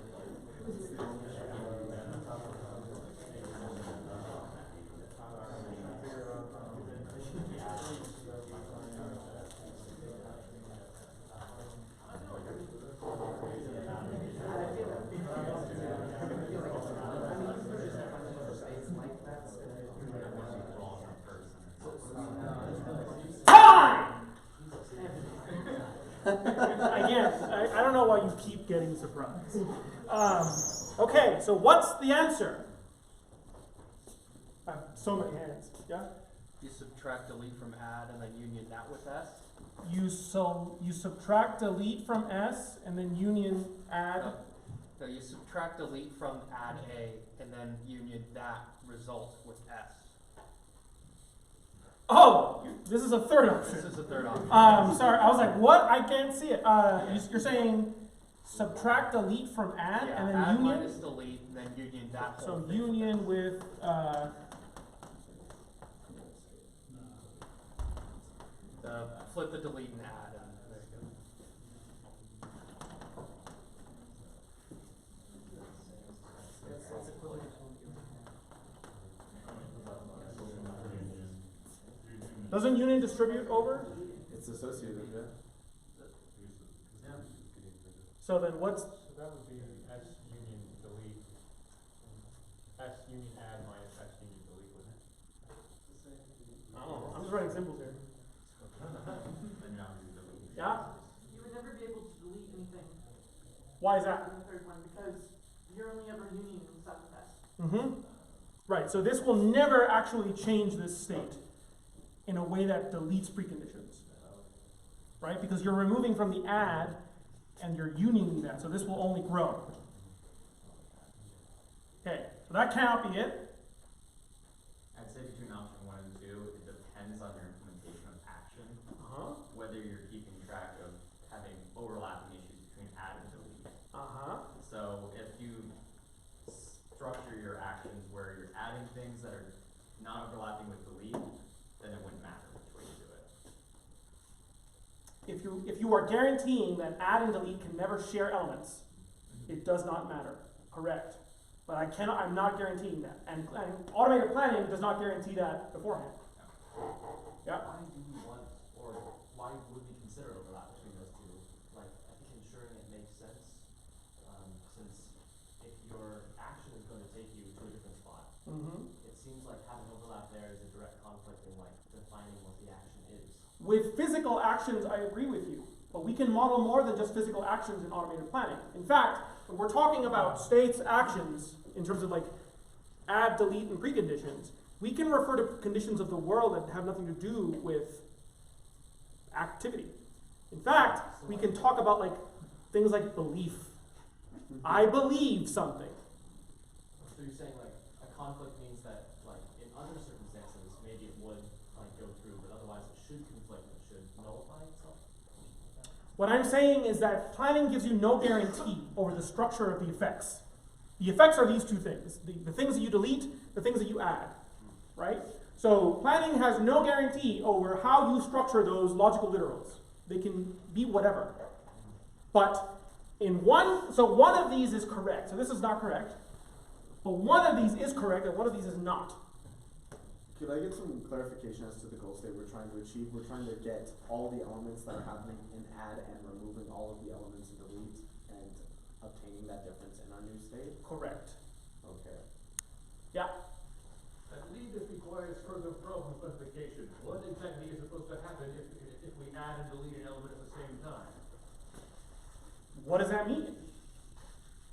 [SPEAKER 4] Again, I don't know why you keep getting surprised. Okay, so what's the answer? I have so many hands. Yeah?
[SPEAKER 8] You subtract delete from add and then union that with S?
[SPEAKER 4] You subtract delete from S and then union add.
[SPEAKER 8] No, you subtract delete from add A and then union that result with S.
[SPEAKER 4] Oh, this is a third option.
[SPEAKER 8] This is the third option.
[SPEAKER 4] Sorry, I was like, what? I can't see it. You're saying subtract delete from add
[SPEAKER 8] Yeah,
[SPEAKER 4] and then
[SPEAKER 8] add
[SPEAKER 4] union?
[SPEAKER 8] minus delete and then union that whole
[SPEAKER 4] So
[SPEAKER 8] thing.
[SPEAKER 4] union with,
[SPEAKER 8] Flip the delete and add. And there you
[SPEAKER 4] doesn't union distribute over?
[SPEAKER 2] It's associated, yeah.
[SPEAKER 4] So then what's,
[SPEAKER 3] So that would be S union delete, S union add minus S union delete, wouldn't it?
[SPEAKER 4] I don't know, I'm just writing symbols here. Yeah?
[SPEAKER 10] You would never be able to delete anything
[SPEAKER 4] Why is that?
[SPEAKER 10] in the third one, because you're only ever unioning stuff with S.
[SPEAKER 4] Mm-hmm. Right, so this will never actually change this state in a way that deletes preconditions. right? Because you're removing from the add and you're unioning that, so this will only grow. Okay, so that cannot be it.
[SPEAKER 11] I'd say between option 1 and 2, it depends on your implementation of action, whether you're keeping track of having overlapping issues between add and delete. So if you structure your actions where you're adding things that are not overlapping with delete, then it wouldn't matter which way you do it.
[SPEAKER 4] If you are guaranteeing that add and delete can never share elements, it does not matter. Correct. But I'm not guaranteeing that. And automated planning does not guarantee that beforehand. Yeah?
[SPEAKER 3] Why do we want, or why would we consider overlap between those two? Like, I think ensuring it makes sense, since if your action is going to take you to a different spot, it seems like having overlap there is a direct conflict in like defining what the action is.
[SPEAKER 4] With physical actions, I agree with you. But we can model more than just physical actions in automated planning. In fact, when we're talking about states actions, in terms of like add, delete, and preconditions, we can refer to conditions of the world that have nothing to do with activity. In fact, we can talk about like things like belief. I believe something.
[SPEAKER 3] So you're saying like a conflict means that like in other circumstances maybe it would like go through, but otherwise it should conflict and it should nullify itself?
[SPEAKER 4] What I'm saying is that planning gives you no guarantee over the structure of the effects. The effects are these two things, the things that you delete, the things that you add, right? So planning has no guarantee over how you structure those logical literals. They can be whatever. But one of these is correct. So this is not correct. But one of these is correct and one of these is not.
[SPEAKER 2] Could I get some clarification as to the goal state we're trying to achieve? We're trying to get all the elements that are happening in add and removing all of the elements in delete and obtaining that difference in our new state?
[SPEAKER 4] Correct.
[SPEAKER 2] Okay.
[SPEAKER 4] Yeah.
[SPEAKER 7] I believe this requires further problem specification. What exactly is supposed to happen if we add and delete an element at the same time?
[SPEAKER 4] What does that mean?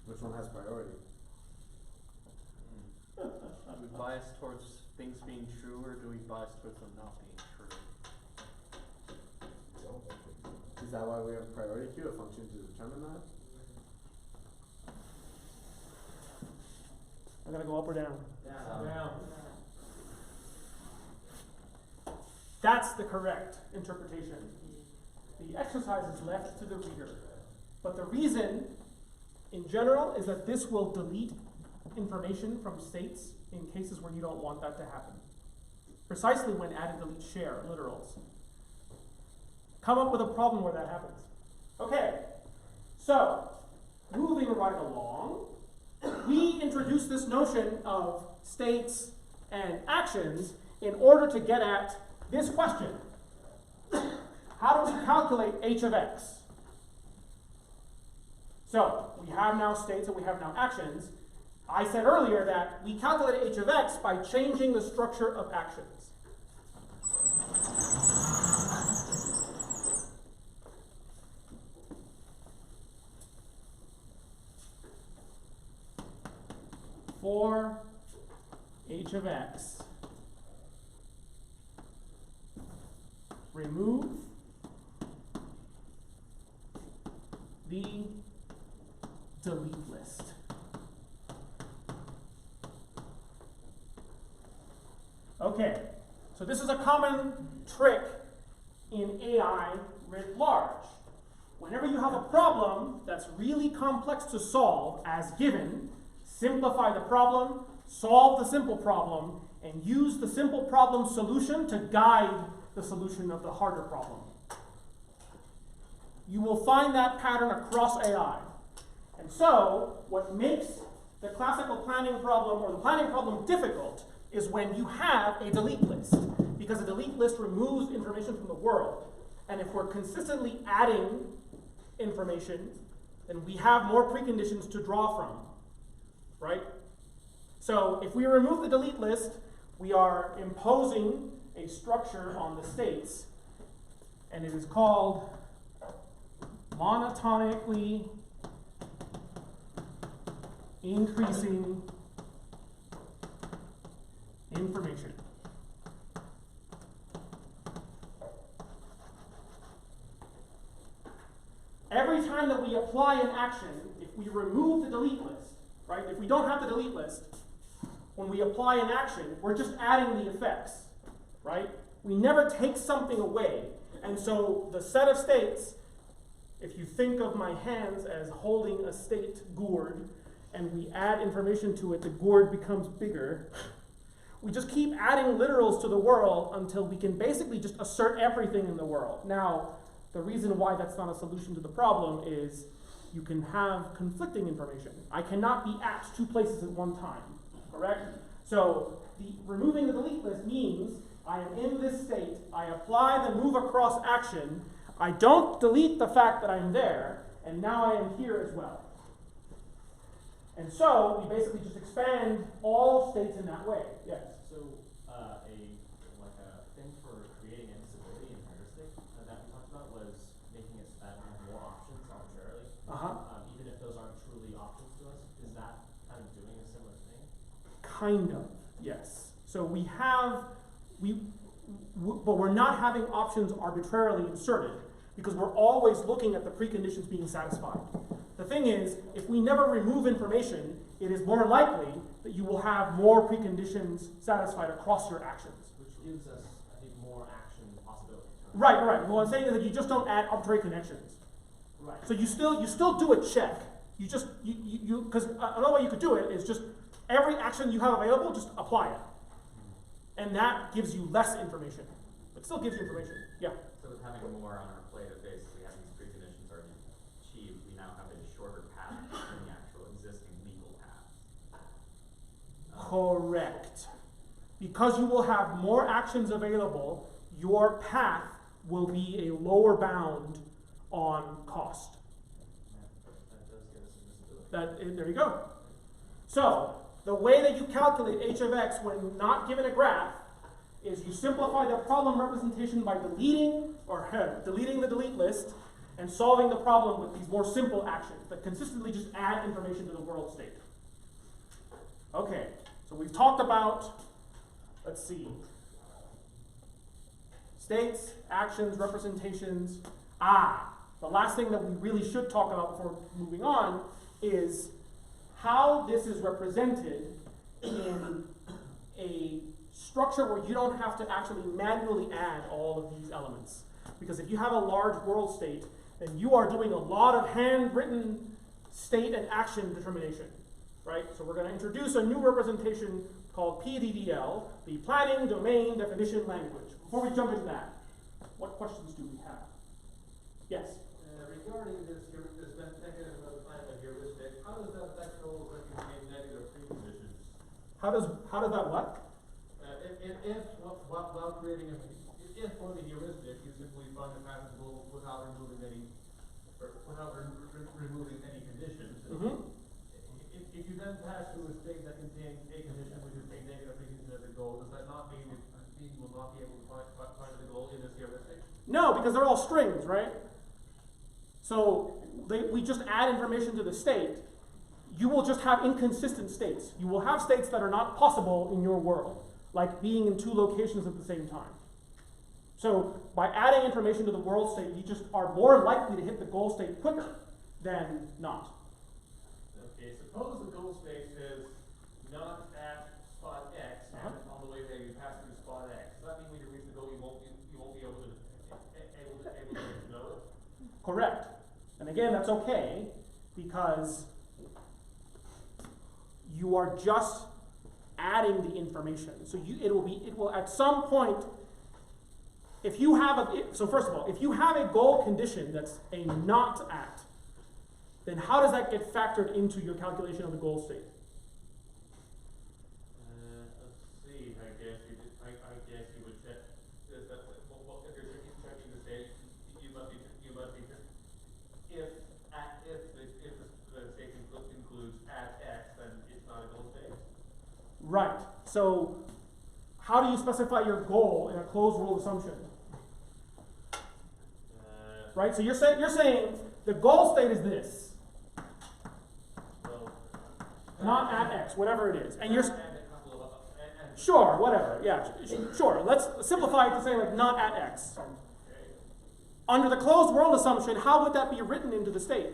[SPEAKER 2] Which one has priority?
[SPEAKER 8] Do we bias towards things being true, or do we bias towards them not being true?
[SPEAKER 2] Is that why we have a priority queue, a function to determine that?
[SPEAKER 4] I'm gonna go up or down.
[SPEAKER 7] Down.
[SPEAKER 4] That's the correct interpretation. The exercise is left to the reader. But the reason, in general, is that this will delete information from states in cases where you don't want that to happen. Precisely when add and delete share literals. Come up with a problem where that happens. Okay, so moving right along, we introduce this notion of states and actions in order to get at this question. How do we calculate h of x? So we have now states and we have now actions. I said earlier that we calculate h of x by changing the structure of actions. For h of x, remove the delete list. Okay, so this is a common trick in AI writ large. Whenever you have a problem that's really complex to solve as given, simplify the problem, solve the simple problem, and use the simple problem solution to guide the solution of the harder problem. You will find that pattern across AI. And so, what makes the classical planning problem or the planning problem difficult is when you have a delete list, because a delete list removes information from the world. And if we're consistently adding information, then we have more preconditions to draw from, right? So if we remove the delete list, we are imposing a structure on the states, and it is called monotonically increasing information. every time that we apply an action, if we remove the delete list, right? If we don't have the delete list, when we apply an action, we're just adding the effects, right? We never take something away. And so the set of states, if you think of my hands as holding a state gourd, and we add information to it, the gourd becomes bigger. We just keep adding literals to the world until we can basically just assert everything in the world. Now, the reason why that's not a solution to the problem is you can have conflicting information. I cannot be at 2 places at one time, correct? So removing the delete list means I am in this state, I apply the move across action, I don't delete the fact that I'm there, and now I am here as well. And so we basically just expand all states in that way. Yes?
[SPEAKER 3] So a thing for creating instability in heuristic that we talked about was making it so that we have more options arbitrarily. Even if those aren't truly options to us. Is that kind of doing a similar thing?
[SPEAKER 4] Kind of, yes. So we have, but we're not having options arbitrarily inserted because we're always looking at the preconditions being satisfied. The thing is, if we never remove information, it is more likely that you will have more preconditions satisfied across your actions.
[SPEAKER 3] Which gives us, I think, more action possibilities.
[SPEAKER 4] Right. What I'm saying is that you just don't add arbitrary connections.
[SPEAKER 3] Right.
[SPEAKER 4] So you still do a check. Because another way you could do it is just every action you have available, just apply it. And that gives you less information. But still gives you information. Yeah?
[SPEAKER 11] So with having more on our plate of basically having these preconditions already achieved, we now have a shorter path than the actual existing legal path.
[SPEAKER 4] Correct. Because you will have more actions available, your path will be a lower bound on cost.
[SPEAKER 3] That does give us a visibility.
[SPEAKER 4] There you go. So, the way that you calculate h of x when not given a graph is you simplify the problem representation by deleting the delete list and solving the problem with these more simple actions that consistently just add information to the world state. Okay, so we've talked about, let's see, states, actions, representations. The last thing that we really should talk about before moving on is how this is represented in a structure where you don't have to actually manually add all of these elements. Because if you have a large world state, then you are doing a lot of handwritten state and action determination, right? So we're going to introduce a new representation called PDDL, the Planning Domain Definition Language. Before we jump into that, what questions do we have? Yes?
[SPEAKER 7] Regarding this mechanism of the plan of heuristic, how does that affect goals that contain negative preconditions?
[SPEAKER 4] How does that what?
[SPEAKER 7] While creating if for the heuristic you simply find a path of goals without removing any conditions. If you then pass through a state that contains a condition which is a negative precondition as a goal, does that not mean that you will not be able to find the goal in this heuristic?
[SPEAKER 4] No, because they're all strings, right? So we just add information to the state. You will just have inconsistent states. You will have states that are not possible in your world, like being in 2 locations at the same time. So by adding information to the world state, you just are more likely to hit the goal state quicker than not.
[SPEAKER 7] Okay, suppose the goal state says not at spot X, and on the way there you pass through spot X. Does that mean when you reach the goal you won't be able to know it?
[SPEAKER 4] Correct. And again, that's okay, because you are just adding the information. So it will at some point, if you have so first of all, if you have a goal condition that's a not at, then how does that get factored into your calculation of the goal state?
[SPEAKER 7] Let's see. I guess you would check. If you're checking the state, you must be if the state includes at X, then it's not a goal state.
[SPEAKER 4] Right. So how do you specify your goal in a closed rule assumption? Right. So you're saying the goal state is this. Not at X, whatever it is. And you're sure, whatever. Yeah, sure. Let's simplify it to say like not at X. Under the closed world assumption, how would that be written into the state?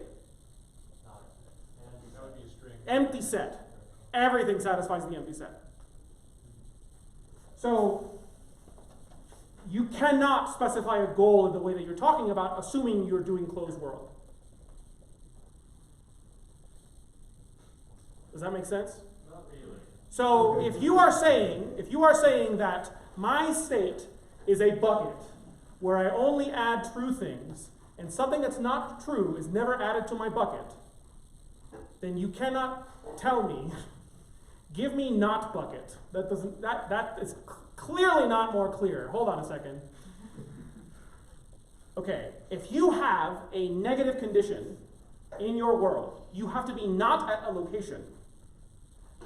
[SPEAKER 12] That would be a string.
[SPEAKER 4] Empty set. Everything satisfies the empty set. So you cannot specify a goal in the way that you're talking about, assuming you're doing closed world. Does that make sense?
[SPEAKER 12] Not really.
[SPEAKER 4] So if you are saying that my state is a bucket where I only add true things, and something that's not true is never added to my bucket, then you cannot tell me, give me not bucket. That is clearly not more clear. Hold on a second. Okay, if you have a negative condition in your world, you have to be not at a location.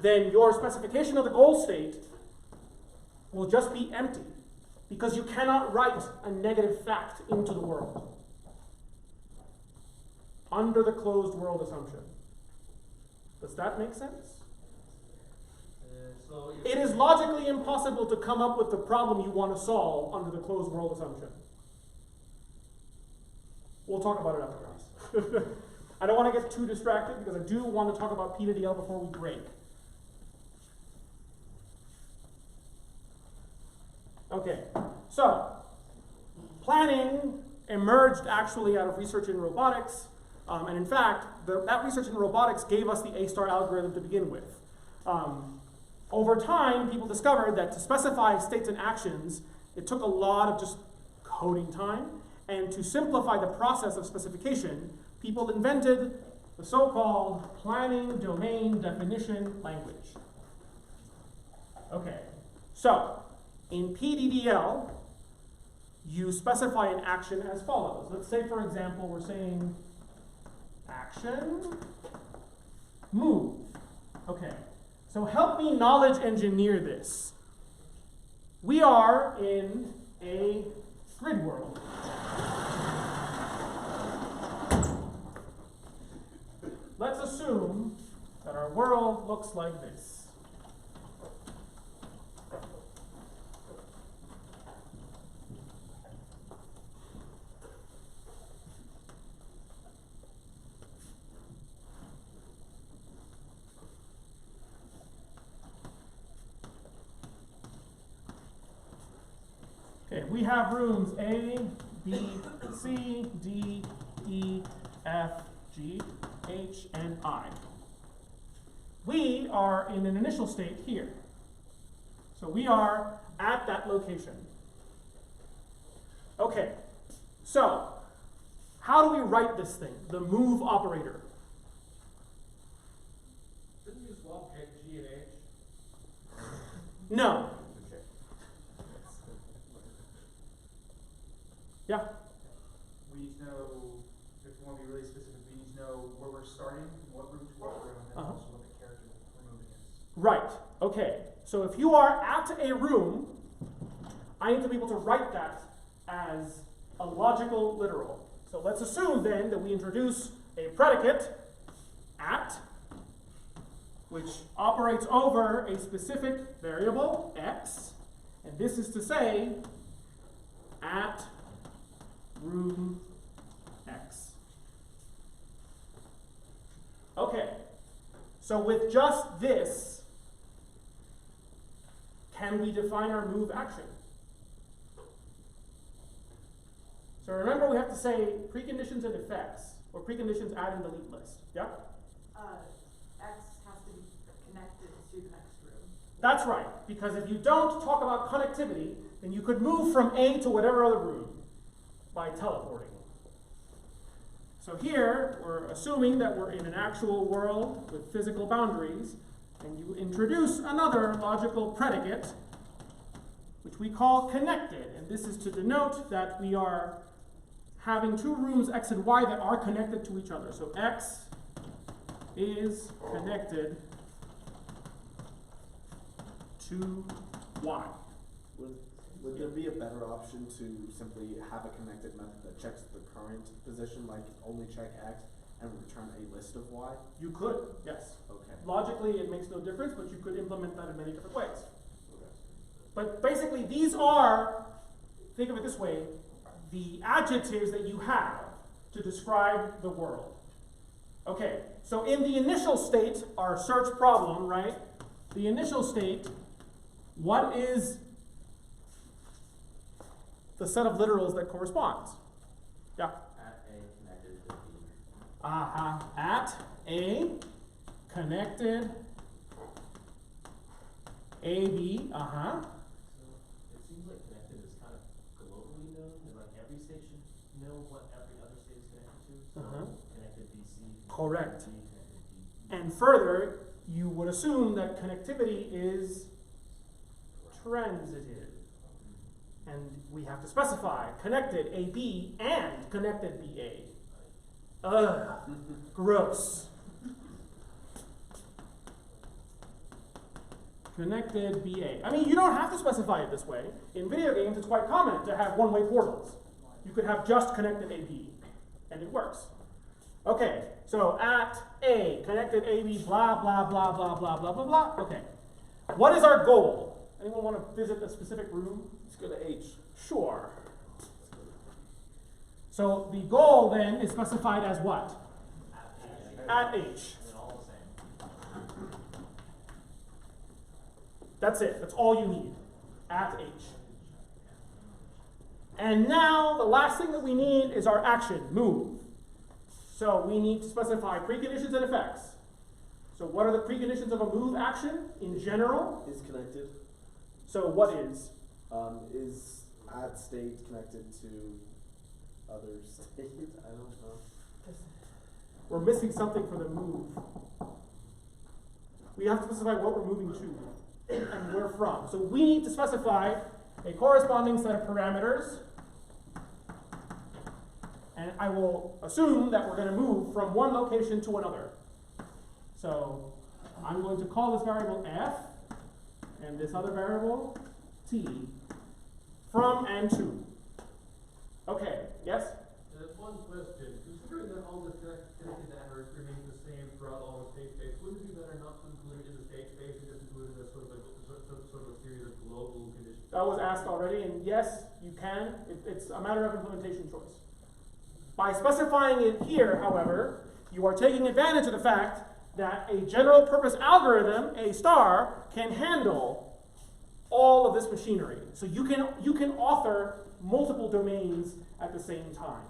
[SPEAKER 4] Then your specification of the goal state will just be empty, because you cannot write a negative fact into the world under the closed world assumption. Does that make sense? It is logically impossible to come up with the problem you want to solve under the closed world assumption. We'll talk about it after class. I don't want to get too distracted because I do want to talk about P to DL before we break. Okay, so planning emerged actually out of research in robotics, and in fact, that research in robotics gave us the A-star algorithm to begin with. Over time, people discovered that to specify states and actions, it took a lot of just coding time, and to simplify the process of specification, people invented the so-called planning domain definition language. Okay, so in PDDL, you specify an action as follows. Let's say, for example, we're saying action, move. Okay, so help me knowledge engineer this. We are in a grid world. Let's assume that our world looks like this. Okay, we have rooms A, B, C, D, E, F, G, H, and I. We are in an initial state here. So we are at that location. Okay, so how do we write this thing, the move operator?
[SPEAKER 12] Didn't you swap G and H?
[SPEAKER 4] No. Yeah?
[SPEAKER 8] We need to know, if you want to be really specific, we need to know where we're starting, what room to what room, and also what the character we're moving is.
[SPEAKER 4] Right, okay. So if you are at a room, I need to be able to write that as a logical literal. So let's assume then that we introduce a predicate, at, which operates over a specific variable, x, and this is to say, at room x. Okay, so with just this, can we define our move action? So remember, we have to say preconditions and effects, or preconditions add and delete list. Yeah?
[SPEAKER 10] X has to be connected to the next room.
[SPEAKER 4] That's right, because if you don't talk about connectivity, then you could move from A to whatever other room by teleporting. So here, we're assuming that we're in an actual world with physical boundaries, and you introduce another logical predicate, which we call connected, and this is to denote that we are having two rooms, x and y, that are connected to each other. So x is connected to y.
[SPEAKER 2] Would there be a better option to simply have a connected method that checks the current position, like only check x and return a list of y?
[SPEAKER 4] You could, yes.
[SPEAKER 2] Okay.
[SPEAKER 4] Logically, it makes no difference, but you could implement that in many different ways. But basically, these are, think of it this way, the adjectives that you have to describe the world. Okay, so in the initial state, our search problem, right? The initial state, what is the set of literals that corresponds? Yeah?
[SPEAKER 11] At A connected to B.
[SPEAKER 4] At A connected AB,
[SPEAKER 3] So it seems like connected is kind of globally known, and like every state should know what every other state is connected to. So connected BC.
[SPEAKER 4] Correct.
[SPEAKER 3] B, connected B.
[SPEAKER 4] And further, you would assume that connectivity is transitive. And we have to specify connected AB and connected BA. Ugh, gross. Connected BA. I mean, you don't have to specify it this way. In video games, it's quite common to have one-way portals. You could have just connected AB, and it works. Okay, so at A, connected AB, blah, blah, blah, blah, blah, blah, blah, blah. Okay. What is our goal? Anyone want to visit a specific room?
[SPEAKER 2] Let's go to H.
[SPEAKER 4] Sure. So the goal then is specified as what? At H.
[SPEAKER 3] And then all the same.
[SPEAKER 4] That's it. That's all you need. At H. And now the last thing that we need is our action, move. So we need to specify preconditions and effects. So what are the preconditions of a move action in general?
[SPEAKER 2] Is connected.
[SPEAKER 4] So what is?
[SPEAKER 2] Is at state connected to other state? I don't know.
[SPEAKER 4] We're missing something for the move. We have to specify what we're moving to and where from. So we need to specify a corresponding set of parameters. And I will assume that we're going to move from one location to another. So I'm going to call this variable f and this other variable t from and to. Okay, yes?
[SPEAKER 7] One question. Considering that all the connected networks remain the same throughout all the state space, wouldn't it be better not to include it in the state space and just include it as sort of a series of global conditions?
[SPEAKER 4] That was asked already, and yes, you can. It's a matter of implementation choice. By specifying it here, however, you are taking advantage of the fact that a general purpose algorithm, A star, can handle all of this machinery. So you can author multiple domains at the same time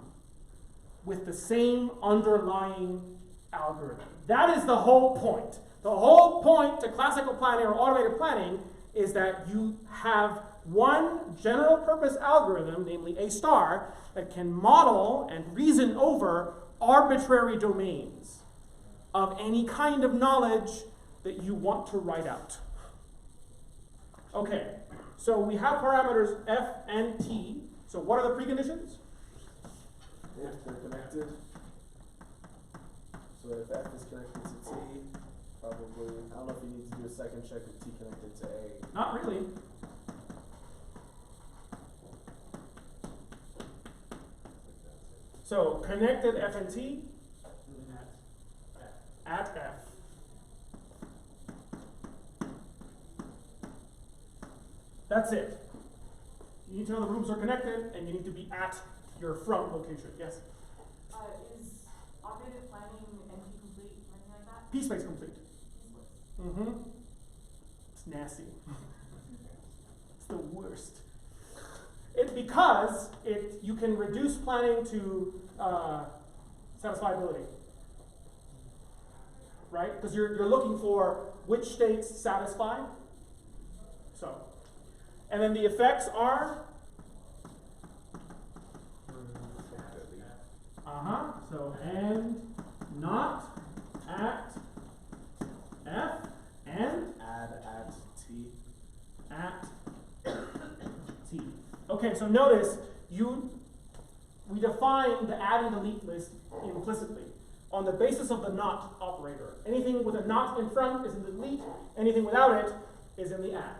[SPEAKER 4] with the same underlying algorithm. That is the whole point. The whole point to classical planning or automated planning is that you have one general purpose algorithm, namely A star, that can model and reason over arbitrary domains of any kind of knowledge that you want to write out. Okay, so we have parameters f and t. So what are the preconditions?
[SPEAKER 2] If they're connected. So if f is connected to t, probably, I don't know if you need to do a second check with t connected to a.
[SPEAKER 4] Not really. So connected f and t at f. That's it. You need to know the rooms are connected, and you need to be at your from location. Yes?
[SPEAKER 10] Is automated planning NP complete or anything like that?
[SPEAKER 4] P-space complete.
[SPEAKER 10] Useless.
[SPEAKER 4] Mm-hmm. It's nasty. It's the worst. Because you can reduce planning to satisfiability. Right? Because you're looking for which states satisfy. So, and then the effects are so and not at f and
[SPEAKER 2] Add at t.
[SPEAKER 4] at t. Okay, so notice we define the add and delete list implicitly on the basis of the not operator. Anything with a not in front is in the delete, anything without it is in the add.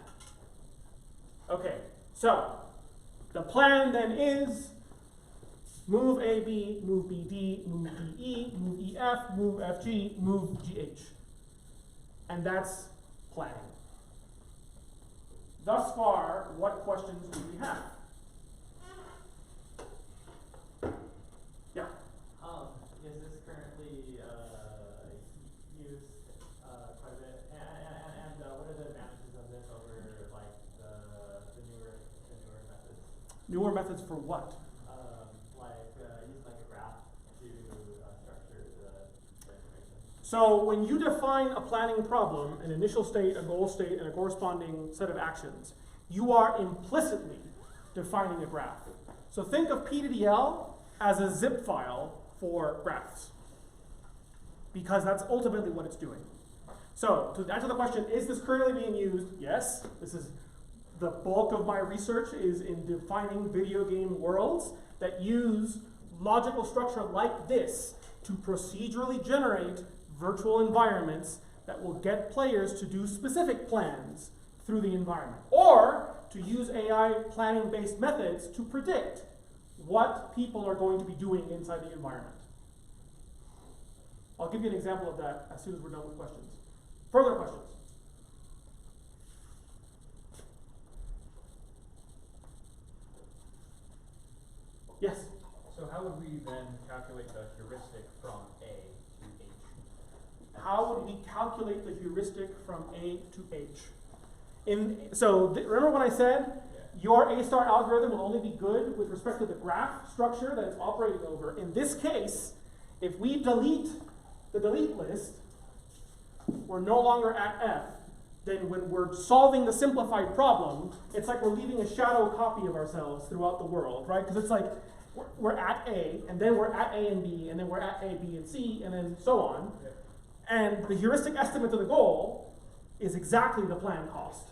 [SPEAKER 4] Okay, so the plan then is move AB, move BD, move DE, move EF, move FG, move GH. And that's planning. Thus far, what questions do we have? Newer methods for what?
[SPEAKER 6] Use like a graph to structure the information.
[SPEAKER 4] So when you define a planning problem, an initial state, a goal state, and a corresponding set of actions, you are implicitly defining a graph. So think of P2DL as a zip file for graphs, because that's ultimately what it's doing. So to answer the question, is this currently being used? Yes. This is the bulk of my research is in defining video game worlds that use logical structure like this to procedurally generate virtual environments that will get players to do specific plans through the environment. Or to use AI planning-based methods to predict what people are going to be doing inside the environment. I'll give you an example of that as soon as we're done with questions. Further questions? Yes?
[SPEAKER 13] So how would we then calculate the heuristic from A to H?
[SPEAKER 4] How would we calculate the heuristic from A to H? Remember when I said your A-star algorithm will only be good with respect to the graph structure that it's operating over? In this case, if we delete the delete list, we're no longer at F. Then when we're solving the simplified problem, it's like we're leaving a shadow copy of ourselves throughout the world, right? Because it's like we're at A, and then we're at A and B, and then we're at A, B, and C, and then so on. Yeah. And the heuristic estimate to the goal is exactly the planned cost.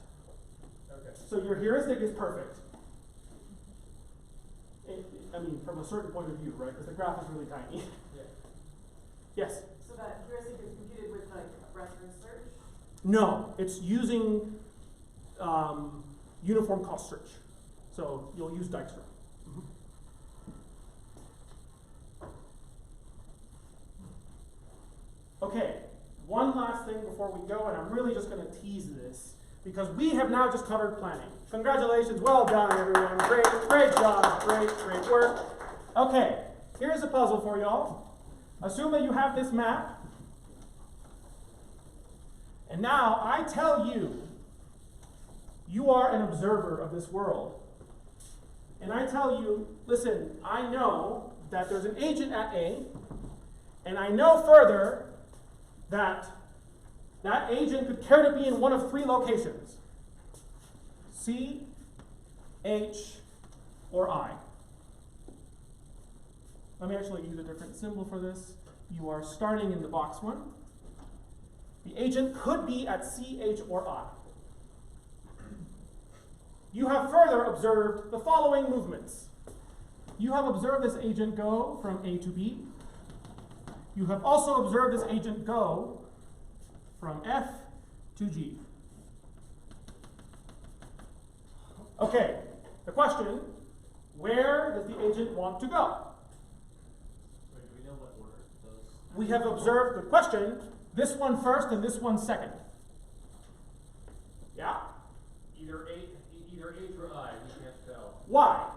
[SPEAKER 4] Okay. So your heuristic is perfect. From a certain point of view, right? Because the graph is really tiny. Yeah. Yes?
[SPEAKER 10] So that heuristic is computed with like reference search?
[SPEAKER 4] No, it's using uniform cost search. So you'll use Dijkstra. Okay, one last thing before we go, and I'm really just going to tease this, because we have now just covered planning. Congratulations, well done everyone, great job, great work. Okay, here's a puzzle for y'all. Assume that you have this map, and now I tell you, you are an observer of this world. And I tell you, listen, I know that there's an agent at A, and I know further that that agent could care to be in one of three locations: C, H, or I. Let me actually use a different symbol for this. You are starting in the box one. The agent could be at C, H, or I. You have further observed the following movements. You have observed this agent go from A to B. You have also observed this agent go from F to G. Okay, the question, where does the agent want to go?
[SPEAKER 3] Wait, do we know what order those?
[SPEAKER 4] We have observed the question, this one first and this one second. Yeah?
[SPEAKER 7] Either H or I, we can't tell.
[SPEAKER 4] Why?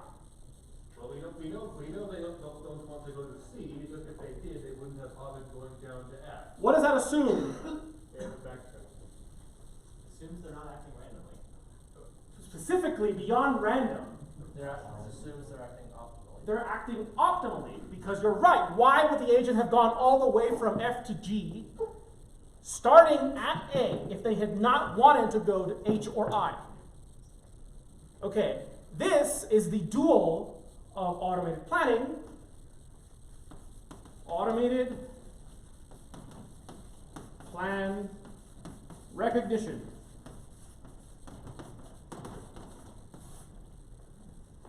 [SPEAKER 7] Well, we know they don't want to go to C, because if they did, they wouldn't have bothered going down to F.
[SPEAKER 4] What does that assume?
[SPEAKER 7] They have a backtrack.
[SPEAKER 3] Assumes they're not acting randomly.
[SPEAKER 4] Specifically, beyond random.
[SPEAKER 3] Assumes they're acting optimally.
[SPEAKER 4] They're acting optimally, because you're right. Why would the agent have gone all the way from F to G, starting at A, if they had not wanted to go to H or I? Okay, this is the dual of automated planning. Automated plan recognition,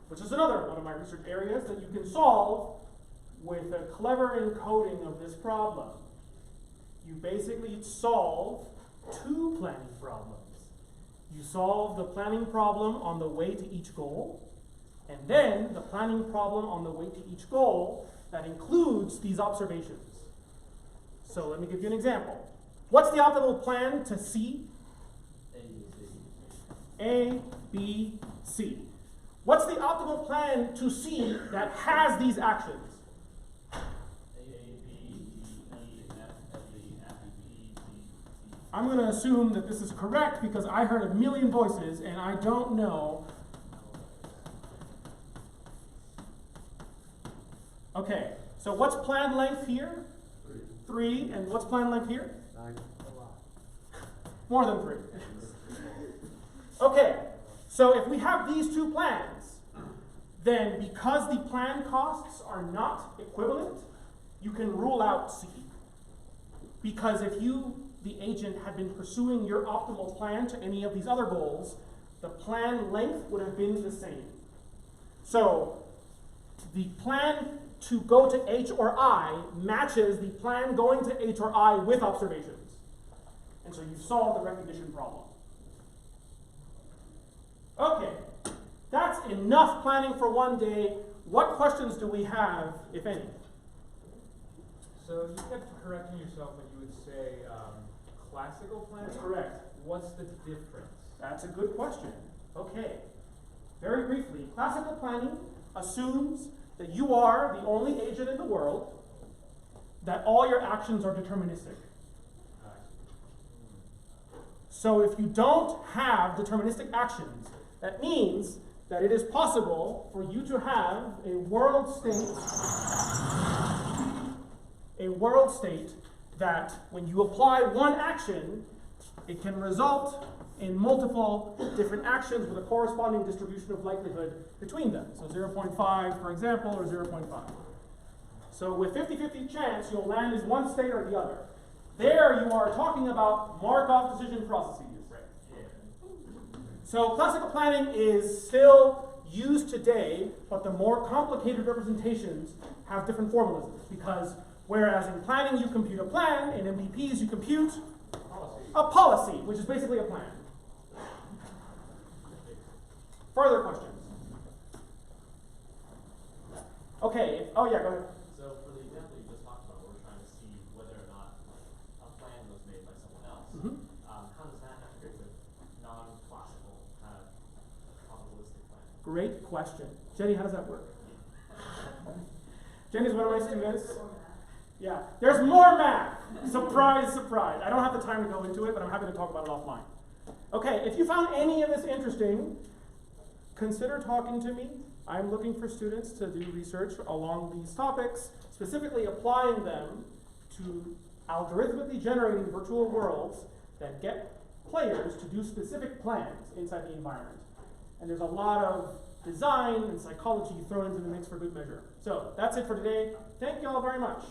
[SPEAKER 4] which is another one of my research areas that you can solve with a clever encoding of this problem. You basically solve two planning problems. You solve the planning problem on the way to each goal, and then the planning problem on the way to each goal that includes these observations. So let me give you an example. What's the optimal plan to C? A, B, C. What's the optimal plan to C that has these actions? I'm going to assume that this is correct because I heard a million voices and I don't know Okay, so what's plan length here? 3, and what's plan length here?
[SPEAKER 2] 9.
[SPEAKER 4] More than 3. Okay, so if we have these two plans, then because the plan costs are not equivalent, you can rule out C. Because if you, the agent, had been pursuing your optimal plan to any of these other goals, the plan length would have been the same. So the plan to go to H or I matches the plan going to H or I with observations. And so you've solved the recognition problem. Okay, that's enough planning for one day. What questions do we have, if any?
[SPEAKER 8] So you kept correcting yourself when you would say classical planning?
[SPEAKER 4] That's correct.
[SPEAKER 8] What's the difference?
[SPEAKER 4] That's a good question. Okay, very briefly, classical planning assumes that you are the only agent in the world, that all your actions are deterministic. So if you don't have deterministic actions, that means that it is possible for you to have a world state that when you apply one action, it can result in multiple different actions with a corresponding distribution of likelihood between them. So 0.5, for example, or 0.5. So with 50-50 chance, you'll land in one state or the other. There you are talking about Markov decision processes. So classical planning is still used today, but the more complicated representations have different formalisms, because whereas in planning you compute a plan, in MPPs you compute a policy, which is basically a plan. Further questions? Okay, oh yeah, go ahead.
[SPEAKER 3] So for the example you just talked about, where we're trying to see whether or not a plan was made by someone else, how does that integrate with non-classical kind of probabilistic planning?
[SPEAKER 4] Great question. Jenny, how does that work? Jenny's one of my students. Yeah, there's more math. Surprise, surprise. I don't have the time to go into it, but I'm happy to talk about it offline. Okay, if you found any of this interesting, consider talking to me. I'm looking for students to do research along these topics, specifically applying them to algorithmically generating virtual worlds that get players to do specific plans inside the environment. And there's a lot of design and psychology thrown into the mix for good measure. So that's it for today. Thank you all very much.